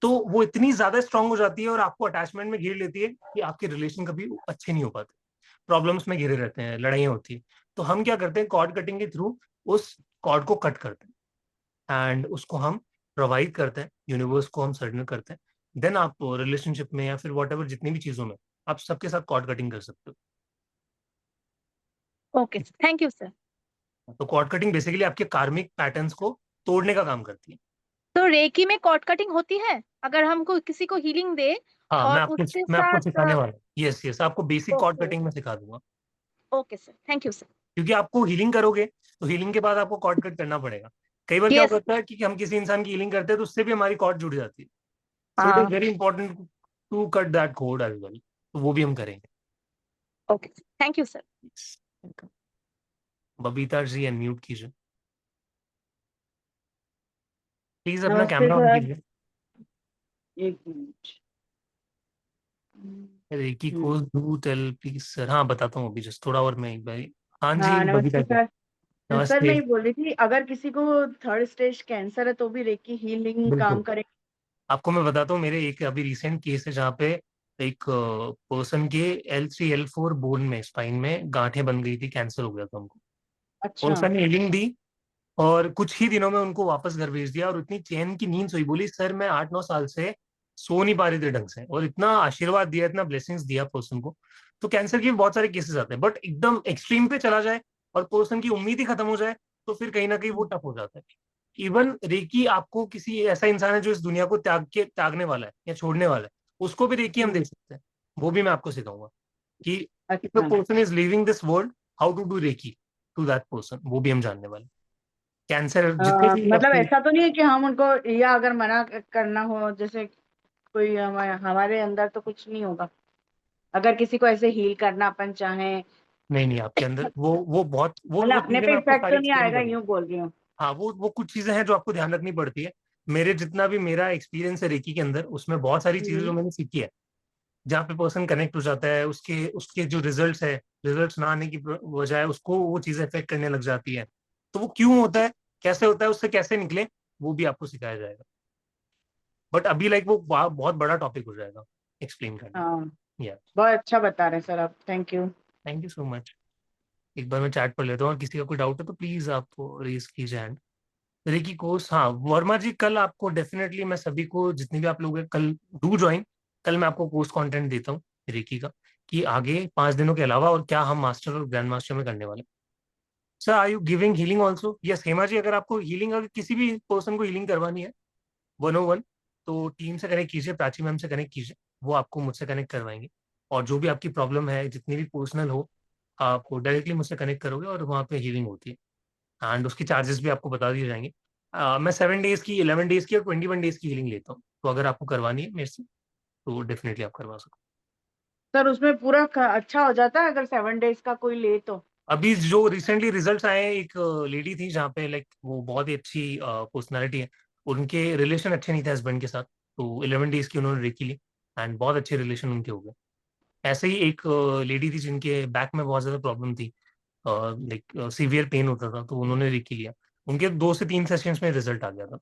Speaker 2: तो वो इतनी ज्यादा स्ट्रांग हो जाती है और आपको अटैचमेंट में घेर लेती है कि आपके रिलेशन कभी अच्छे नहीं हो पाते, प्रॉब्लम्स में घिरे रहते हैं, लड़ाइयाँ होती है। तो हम क्या करते हैं, कॉर्ड कटिंग के थ्रू उस कॉर्ड को कट करते हैं एंड उसको हम प्रोवाइड करते हैं, यूनिवर्स को हम सर्जन करते हैं। देन आप रिलेशनशिप में या फिर वॉट एवर जितनी भी चीजों में आप सबके साथ कॉर्ड कटिंग कर सकते
Speaker 5: ओके, थैंक यू सर।
Speaker 2: हो। तो कॉर्ड कटिंग बेसिकली आपके कार्मिक पैटर्न्स को तोड़ने का काम करती है।
Speaker 5: तो रेकी में कॉर्ड कटिंग होती है? अगर हमको किसी को हीलिंग दे
Speaker 2: हाँ,
Speaker 5: और उसके
Speaker 2: मैं आपको
Speaker 5: साथ
Speaker 2: सिखाने वाला हूँ। यस यस, आपको बेसिक कॉर्ड
Speaker 5: ओके,
Speaker 2: कटिंग में सिखा दूंगा।
Speaker 5: Okay sir, thank you sir.
Speaker 2: क्योंकि आपको हीलिंग करोगे तो हीलिंग के बाद आपको कॉर्ड कट करना पड़ेगा। कई बार क्या
Speaker 5: यस।
Speaker 2: होता है कि हम किसी इंसान की हीलिंग करते हैं तो उससे भी हमारी कॉर्ड जुड़ जाती है। सो इट इज
Speaker 5: हाँ,
Speaker 2: very important to cut that cord as well. तो वो भी हम करेंगे।
Speaker 5: Okay, thank you sir.
Speaker 2: Babita ji unmute कीजिए प्लीज, अपना
Speaker 6: नमस्ते
Speaker 2: कैमरा ऑन
Speaker 6: सर।
Speaker 2: कीजिए।
Speaker 6: एक मिनट।
Speaker 2: रेकी को
Speaker 6: हम्म,
Speaker 2: डू टेल प्लीज सर। हाँ बताता हूँ अभी, जस्ट थोड़ा और मैं एक बार। हाँ जी
Speaker 6: हाँ
Speaker 2: बबीता
Speaker 6: नमस्ते
Speaker 2: जी,
Speaker 6: सर। सर मैं
Speaker 2: नमस्ते।
Speaker 6: ये बोल रही थी, अगर किसी को थर्ड स्टेज कैंसर है तो भी रेकी हीलिंग काम
Speaker 2: बिल्कुल,
Speaker 6: करे?
Speaker 2: आपको मैं बताता हूँ, मेरे एक अभी रिसेंट केस है जहाँ पे एक पर्सन के L3 L4 बोन में, स्पाइन में गांठें बन गई थी, कैंसर हो गया था उनको।
Speaker 6: अच्छा।
Speaker 2: पर्सन ने हीलिंग दी और कुछ ही दिनों में उनको वापस घर भेज दिया और इतनी चैन की नींद सोई, बोली सर मैं 8-9 साल से सो नहीं पा रही थी ढंग से, और इतना आशीर्वाद दिया, इतना ब्लेसिंग्स दिया पर्सन को। तो कैंसर के भी बहुत सारे केसेस आते हैं, बट एकदम एक्सट्रीम पे चला जाए और पर्सन की उम्मीद ही खत्म हो जाए तो फिर कहीं ना कहीं वो टफ हो जाता है। इवन रेकी आपको किसी ऐसा इंसान है जो इस दुनिया को त्यागने वाला है या छोड़ने वाला है, उसको भी रेकी हम
Speaker 6: हम्म,
Speaker 2: दे सकते हैं। वो भी मैं आपको सिखाऊंगा कि इफ अ
Speaker 6: अच्छा।
Speaker 2: Person is living this world, how to do reiki to that person, वो भी हम जानने वाले। कैंसर जितने भी
Speaker 6: मतलब
Speaker 2: आपके,
Speaker 6: ऐसा तो नहीं है कि हम उनको, या अगर मना करना हो, जैसे कोई हमारे अंदर तो कुछ नहीं होगा अगर किसी को ऐसे हील करना अपन चाहें?
Speaker 2: नहीं नहीं, आपके अंदर वो बहुत वो
Speaker 6: मतलब अपने
Speaker 2: चीजें
Speaker 6: पे
Speaker 2: मैं आपको
Speaker 6: इफेक्ट
Speaker 2: सारी
Speaker 6: तो नहीं
Speaker 2: एक्सप्लेन
Speaker 6: आएगा,
Speaker 2: करूंगा।
Speaker 6: यूं बोल रही हूँ।
Speaker 2: हाँ, वो कुछ चीजें हैं जो आपको ध्यान रखनी पड़ती है। मेरे जितना भी मेरा एक्सपीरियंस है रेकी के अंदर, उसमें बहुत सारी चीजें जो
Speaker 6: हम्म,
Speaker 2: मैंने सीखी है, जहाँ पे पर्सन कनेक्ट हो जाता है, उसके उसके जो रिजल्ट्स है, रिजल्ट्स ना आने की बजाय उसको वो चीजें इफेक्ट करने लग जाती है। तो वो क्यों होता है, कैसे होता है, उससे कैसे निकले, वो भी आपको सिखाया जाएगा। बट अभी लाइक वो बहुत बड़ा टॉपिक हो जाएगा एक्सप्लेन करना।
Speaker 6: हाँ
Speaker 2: या
Speaker 6: बहुत अच्छा बता रहे हैं सर आप, thank you.
Speaker 2: Thank you so much. एक बार मैं चैट पढ़ लेता हूँ और किसी का कोई डाउट है तो प्लीज आप रेज कीजिए हैंड। रेकी कोर्स, हाँ वर्मा जी, कल आपको डेफिनेटली मैं सभी को, जितने भी आप लोग हैं, कल डू ज्वाइन। कल मैं आपको कोर्स कंटेंट देता हूँ रेकी का, कि आगे 5 दिनों के अलावा और क्या हम मास्टर और ग्रैंड मास्टर में करने वाले। Sir are you giving healing also? Yes Hema ji, अगर आपको हीलिंग, अगर किसी भी पर्सन को हीलिंग करवानी है 101, तो टीम से कनेक्ट कीजिए, प्राची मैम से कनेक्ट कीजिए, वो आपको मुझसे कनेक्ट करवाएंगे। और जो भी आपकी प्रॉब्लम है, जितनी भी पर्सनल हो, आप डायरेक्टली मुझसे कनेक्ट करोगे और वहाँ पे हीलिंग होती है एंड उसकी चार्जेस भी आपको बता दिए जाएंगे। मैं 7 डेज की, 11 डेज की और 21 डेज की हीलिंग लेता हूँ, तो अगर आपको करवानी है मेरे से तो डेफिनेटली आप करवा सकते
Speaker 6: सर उसमें पूरा अच्छा हो जाता है अगर 7 डेज का कोई ले तो?
Speaker 2: हो। अभी जो रिसेंटली रिजल्ट्स आए हैं, एक लेडी थी जहाँ पे लाइक वो बहुत ही अच्छी पर्सनालिटी है, उनके रिलेशन अच्छे नहीं थे हस्बैंड के साथ, तो 11 डेज की उन्होंने रेकी ली एंड बहुत अच्छे रिलेशन उनके हो गए। ऐसे ही एक लेडी थी जिनके बैक में बहुत ज्यादा प्रॉब्लम थी, लाइक सीवियर पेन होता था, तो उन्होंने रेकी लिया, उनके 2 से 3 सेशंस में रिजल्ट आ गया था।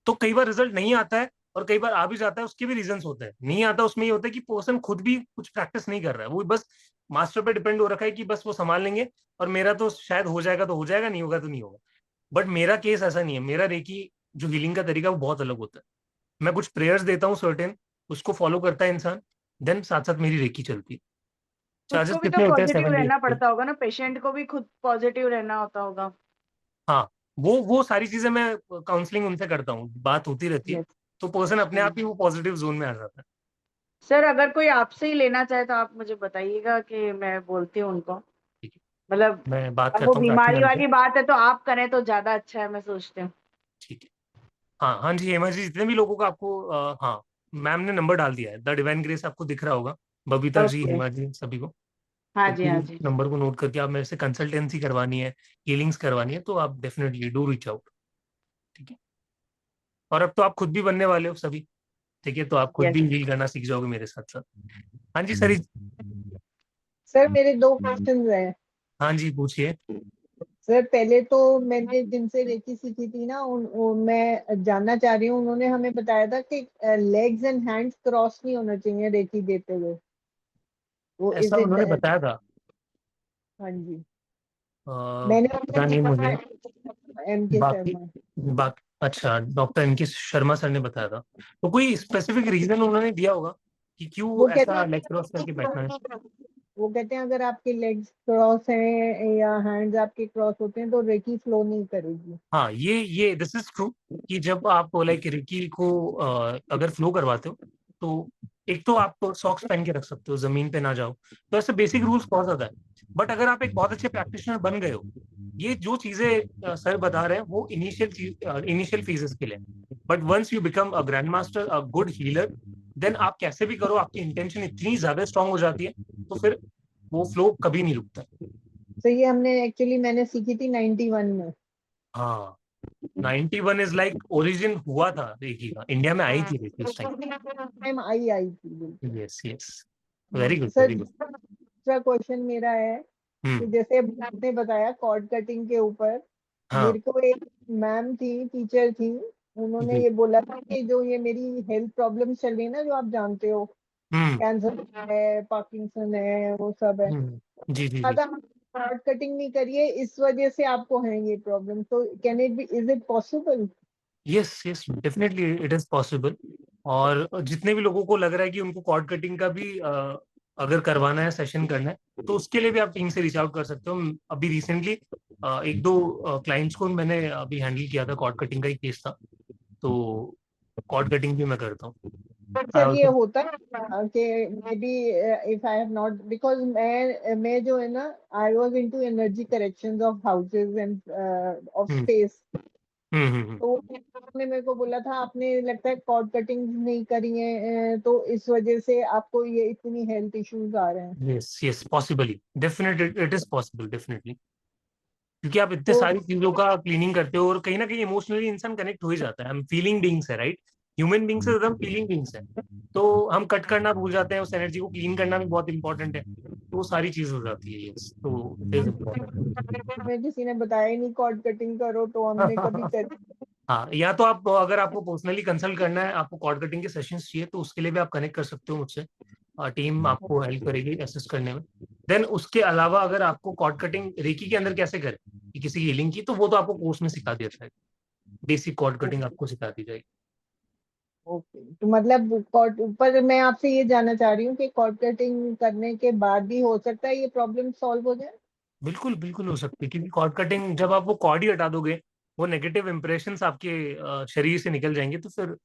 Speaker 2: तो कई बार रिजल्ट नहीं आता है और कई बार आ भी जाता है, उसके भी रीजंस होते हैं। नहीं आता उसमें ये होता है कि पर्सन खुद भी कुछ प्रैक्टिस नहीं कर रहा है, वो बस मास्टर पे डिपेंड हो रखा है कि बस वो संभाल लेंगे और मेरा तो शायद हो जाएगा तो हो जाएगा, नहीं होगा तो नहीं होगा। बट मेरा केस ऐसा नहीं है, मेरा रेकी जो हीलिंग का तरीका वो बहुत अलग होता है। मैं कुछ प्रेयर्स देता हूँ सर्टेन, उसको फॉलो करता है इंसान, देन साथ साथ मेरी रेकी चलती है। चार्जेस
Speaker 6: उसको भी तो
Speaker 2: कितने होते हैं?
Speaker 6: पॉजिटिव
Speaker 2: 70
Speaker 6: रहना
Speaker 2: के।
Speaker 6: पड़ता होगा ना, पेशेंट को भी खुद पॉजिटिव रहना होता होगा।
Speaker 2: हाँ, वो सारी चीजें मैं काउंसलिंग उनसे करता हूँ, बात होती रहती है,
Speaker 6: यस।
Speaker 2: तो पर्सन अपने आप ही वो पॉजिटिव जोन में आ जाता है।
Speaker 6: सर अगर कोई आपसे ही लेना चाहे तो आप मुझे बताइएगा कि मैं बोलती हूँ उनको,
Speaker 2: ठीक है,
Speaker 6: मतलब
Speaker 2: मैं बात
Speaker 6: अब वो
Speaker 2: करता हूँ प्राची
Speaker 6: बीमारी
Speaker 2: मैम से।
Speaker 6: वाली बात है तो आप करें तो ज्यादा अच्छा है, मैं सोचती हूँ।
Speaker 2: ठीक है, हाँ हाँ जी, हेमा जी, जितने भी लोगों का आपको हाँ, मैम ने नंबर डाल दिया है, द डिवाइन ग्रेस आपको दिख रहा होगा, बबीता जी,
Speaker 6: ओके।
Speaker 2: हेमा जी, सभी को।
Speaker 6: हाँ
Speaker 2: तो
Speaker 6: जी, हाँ
Speaker 2: प्लीज
Speaker 6: जी।
Speaker 2: नंबर को नोट करके, आप मेरे से कंसल्टेंसी करवानी है, हीलिंग्स करवानी है, तो आप डेफिनेटली डू रीच आउट। ठीक है, और अब तो आप खुद भी बनने वाले हो सभी, ठीक है, तो आप खुद
Speaker 6: यस।
Speaker 2: भी हील करना सीख जाओगे मेरे साथ साथ। हाँ जी सर।
Speaker 7: सर मेरे दो क्वेश्चन हैं।
Speaker 2: हाँ जी, पूछिए।
Speaker 7: सर पहले तो मैंने जिनसे रेकी सीखी थी ना मैं जानना चाह रही हूँ, उन्होंने हमें बताया था कि लेग्स एंड हैंड्स क्रॉस नहीं होना चाहिए रेकी देते हुए। वो
Speaker 2: ऐसा
Speaker 7: इज इट?
Speaker 2: उन्होंने बताया था।
Speaker 7: हाँ जी, मैंने
Speaker 2: पता
Speaker 7: उनसे
Speaker 2: नहीं
Speaker 7: पूछा
Speaker 2: मुझे।
Speaker 7: था, एम के
Speaker 2: बाकी
Speaker 7: शर्मा।
Speaker 2: बाकी अच्छा, डॉक्टर इनके शर्मा सर ने बताया था, तो कोई स्पेसिफिक रीजन उन्होंने दिया होगा कि क्यों
Speaker 7: वो कहते
Speaker 2: ऐसा लेग क्रॉस करके बैठना है?
Speaker 7: वो कहते हैं अगर आपके लेग्स क्रॉस हैं या हैंड्स आपके क्रॉस होते हैं तो रेकी फ्लो नहीं करेगी।
Speaker 2: हाँ, ये दिस इज ट्रू, कि जब आप लाइक रिकी को अगर फ्लो करवाते हो, तो एक तो आप सॉक्स पहन के रख सकते हो, जमीन पे ना जाओ, तो ऐसे बेसिक रूल्स बहुत ज्यादा है। बट अगर आप एक बहुत अच्छे प्रैक्टिशनर बन गए हो, ये जो चीजें सर बता रहे हैं वो इनिशियल फेजेस के लिए, but once you become a grand master, a good healer, then आप कैसे भी करो, आपकी इंटेंशन इतनी ज्यादा स्ट्रांग हो जाती है, तो फिर वो फ्लो कभी नहीं रुकता।
Speaker 7: तो ये मैंने सीखी थी 91 में।
Speaker 2: हाँ, 91 इज लाइक ओरिजिन हुआ था रेकी का, इंडिया में आई थी रेकी उस टाइम।
Speaker 7: टाइम आई थी बिल्कुल।
Speaker 2: Yes yes, very good
Speaker 7: sir
Speaker 2: very good.
Speaker 7: दूसरा क्वेश्चन मेरा है कि
Speaker 2: हम्म।
Speaker 7: जैसे अभी आपने बताया कॉर्ड कटिंग के ऊपर,
Speaker 2: हाँ
Speaker 7: मेरे को एक मैम थी, टीचर थी, उन्होंने
Speaker 2: जी।
Speaker 7: ये बोला था कि जो ये मेरी हेल्थ प्रॉब्लम चल रही है ना, जो आप जानते हो,
Speaker 2: हम्म
Speaker 7: कैंसर है, पार्किंसन है, वो सब है,
Speaker 2: जी जी जी।
Speaker 7: ज्यादा कॉर्ड कटिंग नहीं करिए, इस वजह से आपको है ये प्रॉब्लम, तो can it be, is it possible?
Speaker 2: Yes yes, definitely it is possible. और जितने भी लोगों को लग रहा है कि उनको कॉर्ड कटिंग का भी अगर करवाना है, सेशन करना है, तो उसके लिए भी आप टीम से रीच आउट कर सकते हो। अभी रिसेंटली एक दो क्लाइंट्स को मैंने अभी हैंडल किया था, कॉर्ड कटिंग का ही केस था, तो कॉर्ड कटिंग भी मैं करता हूँ।
Speaker 7: बट
Speaker 2: आई
Speaker 7: सर ये
Speaker 2: ऑल्सो।
Speaker 7: होता है कि may be if I have not, because मैं जो है ना, I was into energy corrections of houses and of
Speaker 2: hmm
Speaker 7: space.
Speaker 2: Hmm.
Speaker 7: तो उन्होंने मेरे को बोला था आपने लगता है कॉर्ड कटिंग नहीं करी है, तो इस वजह से आपको ये इतनी हेल्थ इश्यूज आ रहे हैं।
Speaker 2: Yes yes, possibly, definitely it is possible, definitely, क्योंकि आप इतने
Speaker 7: तो
Speaker 2: सारी चीजों का क्लीनिंग करते हो, और कहीं ना कहीं इमोशनली इंसान कनेक्ट हो ही जाता है। हम फीलिंग बींग्स है, राइट? ह्यूमन बींग्स से ज्यादा हम फीलिंग बींग्स है, तो हम कट करना भूल जाते हैं, उस एनर्जी को क्लीन करना भी बहुत इंपॉर्टेंट है, तो वो सारी चीज हो जाती है। यस, तो इट इज
Speaker 7: हमें किसी ने बताया ही नहीं कॉर्ड कटिंग करो, तो हमने कभी
Speaker 2: इम्पोर्टेंट।
Speaker 7: करी।
Speaker 2: हाँ, या तो आप, अगर आपको पर्सनली कंसल्ट करना है, आपको कॉर्ड कटिंग के सेशंस चाहिए, तो उसके लिए भी आप कनेक्ट कर सकते हो मुझसे, टीम आपको हेल्प करेगी असिस्ट करने में। देन उसके अलावा अगर आपको कॉर्ड कटिंग रेकी के अंदर कैसे करें, कि किसी हीलिंग की, तो वो तो आपको कोर्स में सिखा दिया जाएगा, बेसिक कॉर्ड कटिंग आपको सिखा दी जाएगी।
Speaker 7: ओके, तो मतलब कॉर्ड पर मैं आपसे ये जानना चाह रही हूँ कि कॉर्ड कटिंग करने के बाद भी हो सकता है ये प्रॉब्लम सॉल्व हो जाए?
Speaker 2: बिल्कुल बिल्कुल हो सकती है, क्योंकि कॉर्ड कटिंग जब आप वो कॉर्ड ही हटा दोगे, वो नेगेटिव इंप्रेशन आपके शरीर से निकल जाएंगे, तो फिर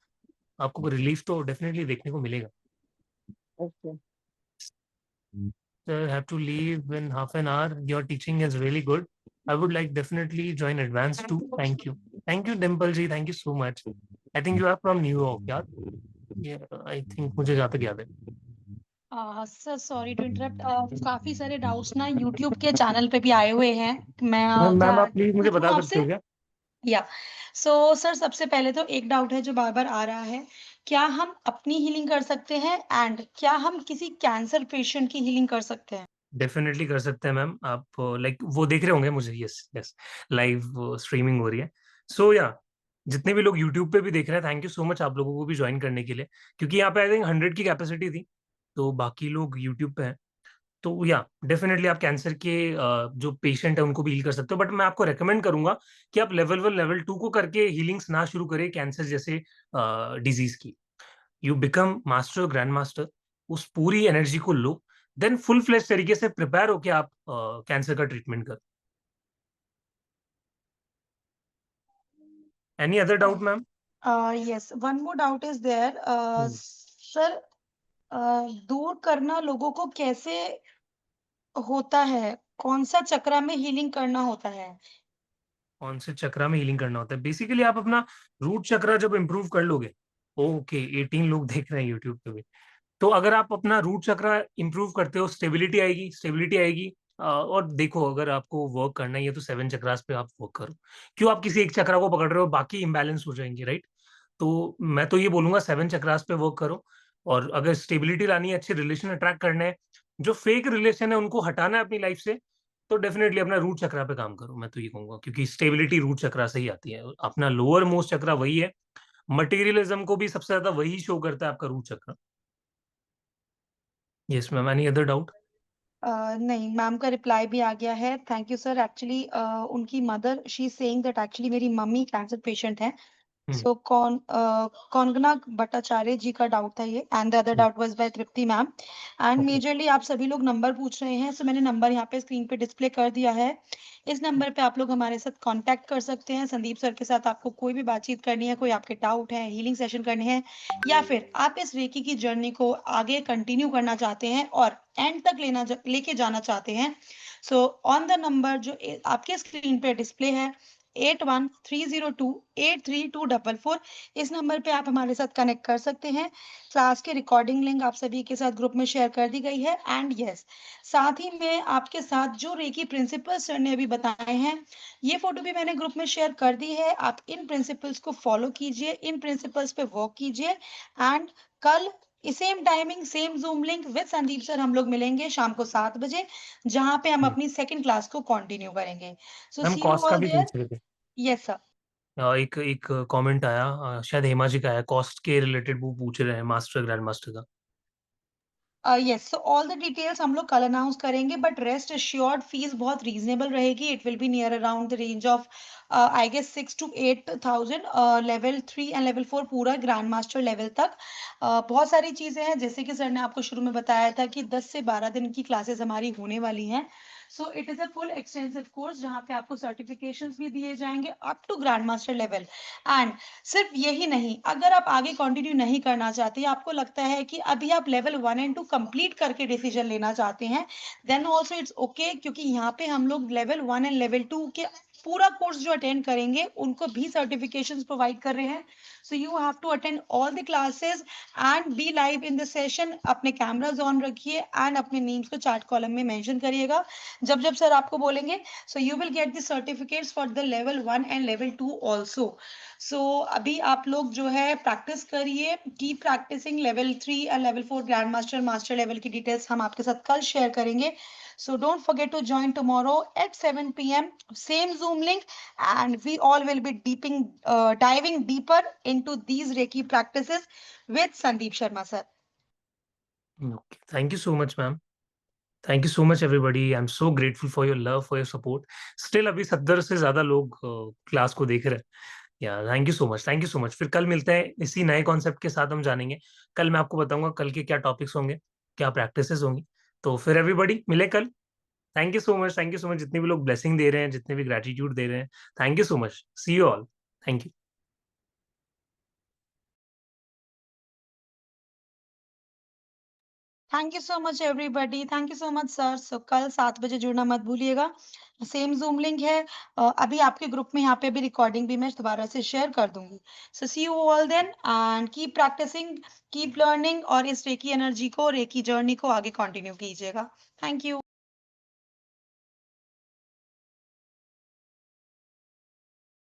Speaker 2: आपको रिलीफ तो डेफिनेटली देखने को मिलेगा।
Speaker 7: Okay.
Speaker 2: Sir, have to leave in half an hour. Your teaching is really good. I would like definitely join advanced too. Thank you. Thank you, Dimple ji. Thank you so much. I think you are from New York, yeah? Yeah, I think मुझे जहाँ तक याद है।
Speaker 1: Sir sorry to interrupt, काफी सारे doubts ना YouTube के channel पे भी आए हुए हैं। मैं
Speaker 2: मैम,
Speaker 1: क्या
Speaker 2: आप प्लीज मुझे
Speaker 1: पूछूं
Speaker 2: बता सकते
Speaker 1: आपसे?
Speaker 2: हो क्या?
Speaker 1: या सो सर, सबसे पहले तो एक डाउट है जो बार बार आ रहा है, क्या हम अपनी हीलिंग कर सकते हैं, एंड क्या हम किसी कैंसर पेशेंट की हीलिंग कर सकते हैं?
Speaker 2: डेफिनेटली कर सकते हैं मैम। आप लाइक वो देख रहे होंगे मुझे, यस यस, लाइव स्ट्रीमिंग हो रही है। सो या, जितने भी लोग यूट्यूब पे भी देख रहे हैं, थैंक यू सो मच आप लोगों को भी ज्वाइन करने के लिए, क्योंकि यहाँ पे आई थिंक 100 की कैपेसिटी थी, तो बाकी लोग यूट्यूब पे हैं। तो या डेफिनेटली आप कैंसर के जो पेशेंट है उनको भी हील कर सकते हो, बट मैं आपको रेकमेंड करूंगा कि आप लेवल 1 लेवल 2 को करके हीलिंग्स ना शुरू करें कैंसर जैसे डिजीज की। You become master, grand master, उस पूरी एनर्जी को लो, देन फुल फ्लेश तरीके से प्रिपेयर होके आप कैंसर का ट्रीटमेंट करो। Any other doubt ma'am?
Speaker 1: Yes, one more doubt is there. Sir, दूर करना लोगों को कैसे होता है? कौन सा चक्रा में हीलिंग करना होता है?
Speaker 2: कौन से चक्रा में हीलिंग करना होता है? बेसिकली आप अपना रूट चक्रा जब इम्प्रूव कर लोगे, ओके 18 लोग देख रहे हैं यूट्यूब पे भी, तो अगर आप अपना रूट चक्रा इंप्रूव करते हो, स्टेबिलिटी आएगी, स्टेबिलिटी आएगी। और देखो, अगर आपको वर्क करना ही है तो 7 चक्रास पे आप वर्क करो। क्यों आप किसी एक चक्रा को पकड़ रहे हो, बाकी इम्बैलेंस हो जाएंगे, राइट? तो मैं तो ये बोलूंगा 7 चक्रास पे वर्क करो। और अगर स्टेबिलिटी लानी है, अच्छे रिलेशन अट्रैक्ट करने हैं, जो फेक रिलेशन है उनको हटाना है अपनी लाइफ से, तो डेफिनेटली अपना रूट चक्रा पे काम करो, मैं तो ये कहूंगा, क्योंकि स्टेबिलिटी रूट चक्रा से ही आती है। अपना लोअर मोस्ट चक्रा वही है, मटेरियलिज्म को भी सबसे ज्यादा वही शो करता है, आपका root chakra. Yes ma'am, any other doubt?
Speaker 1: नहीं, मैम का रिप्लाई भी आ गया है। Thank you sir. एक्चुअली उनकी mother she is saying that actually मेरी मम्मी कैंसर पेशेंट है। सो कौनगना भट्टाचार्य जी का डाउट था ये, and the other doubt was by Tripti ma'am. And majorly आप सभी लोग नंबर पूछ रहे हैं, सो मैंने नंबर यहाँ पे स्क्रीन पे डिस्प्ले कर दिया है। इस नंबर पे आप लोग हमारे साथ कांटेक्ट कर सकते हैं। संदीप सर के साथ आपको कोई भी बातचीत करनी है, कोई आपके डाउट है, हीलिंग सेशन करने हैं, या फिर आप इस रेकी की जर्नी को आगे कंटिन्यू करना चाहते हैं और एंड तक लेके जाना चाहते हैं, सो ऑन द नंबर जो आपके स्क्रीन पे डिस्प्ले है 8130283244, इस नंबर पे आप हमारे साथ कनेक्ट कर सकते हैं। क्लास के रिकॉर्डिंग लिंक आप सभी के साथ ग्रुप में शेयर कर दी गई है। एंड यस, साथ ही में आपके साथ जो रेकी प्रिंसिपल्स सर ने अभी बताए हैं, ये फोटो भी मैंने ग्रुप में शेयर कर दी है। आप इन प्रिंसिपल्स को फॉलो कीजिए, इन प्रिंसिपल्स पे वर्क कीजिए, एंड कल same timing same zoom link with Sandeep sir हम लोग मिलेंगे शाम को 7 बजे, जहां पे हम अपनी सेकंड क्लास को कंटिन्यू करेंगे। So
Speaker 2: ma'am
Speaker 1: see you
Speaker 2: cost का
Speaker 1: ऑल
Speaker 2: भी
Speaker 1: देयर।
Speaker 2: पूछ रहे थे।
Speaker 1: Yes sir.
Speaker 2: एक एक कमेंट आया, शायद हेमा जी का है, कॉस्ट के रिलेटेड वो पूछ रहे हैं मास्टर ग्रैंड मास्टर का।
Speaker 1: Yes, so all the details हम लोग कल अनाउंस करेंगे, बट रेस्ट एश्योर्ड फीस बहुत रीजनेबल रहेगी। It will be near around the range of I guess 6 to 8,000, level 3 and level 4 पूरा ग्रैंड मास्टर लेवल तक। बहुत सारी चीजें हैं, जैसे कि सर ने आपको शुरू में बताया था कि 10 से 12 दिन की क्लासेस हमारी होने वाली हैं। So it is a full extensive course जहाँ पे आपको सर्टिफिकेशंस भी दिए जाएंगे up to grand master level. And सिर्फ यही नहीं, अगर आप आगे कंटिन्यू नहीं करना चाहते, आपको लगता है कि अभी आप लेवल 1 एंड 2 कंप्लीट करके डिसीजन लेना चाहते हैं, देन ऑल्सो इट्स ओके, क्योंकि यहाँ पे हम लोग लेवल 1 एंड लेवल 2 के पूरा कोर्स जो अटेंड करेंगे उनको भी सर्टिफिकेशंस प्रोवाइड कर रहे हैं। So you have to attend all the classes and be live in the session. अपने कैमराज ऑन रखिए एंड अपने नेम्स को चार्ट कॉलम में मेंशन करिएगा जब जब सर आपको बोलेंगे। So you will get the certificates for the level 1 and level 2 also. So अभी आप लोग जो है प्रैक्टिस करिए, keep practising. Level 3 and level 4 grand master master level की डिटेल्स हम आपके साथ कल शेयर करेंगे। So don't forget to join tomorrow at 7 p.m. Same Zoom link, and we all will be diving deeper into these Reiki practices with Sandeep Sharma sir.
Speaker 2: Okay, thank you so much ma'am, thank you so much everybody. I am so grateful for your love, for your support. Still अभी 70 से ज्यादा लोग class को देख रहे हैं। या thank you so much, thank you so much. फिर कल मिलते हैं इसी नए कॉन्सेप्ट के साथ, हम जानेंगे। कल मैं आपको बताऊंगा कल के क्या टॉपिक्स होंगे, क्या प्रैक्टिसेस होंगी। तो फिर एवरीबॉडी मिले कल। Thank you so much, thank you so much, जितने भी लोग ब्लेसिंग दे रहे हैं, जितने भी ग्रेटिट्यूड दे रहे हैं, thank you so much. See you all. Thank you.
Speaker 1: Thank you so much everybody. Thank you so much sir. So कल 7 बजे जुड़ना मत भूलिएगा। सेम जूम लिंक है। अभी आपके ग्रुप में यहाँ पे भी रिकॉर्डिंग भी मैं दोबारा से शेयर कर दूंगी। So see you all then and keep practising, keep learning, और इस रेकी एनर्जी को, रेकी जर्नी को आगे कंटिन्यू कीजिएगा। Thank you.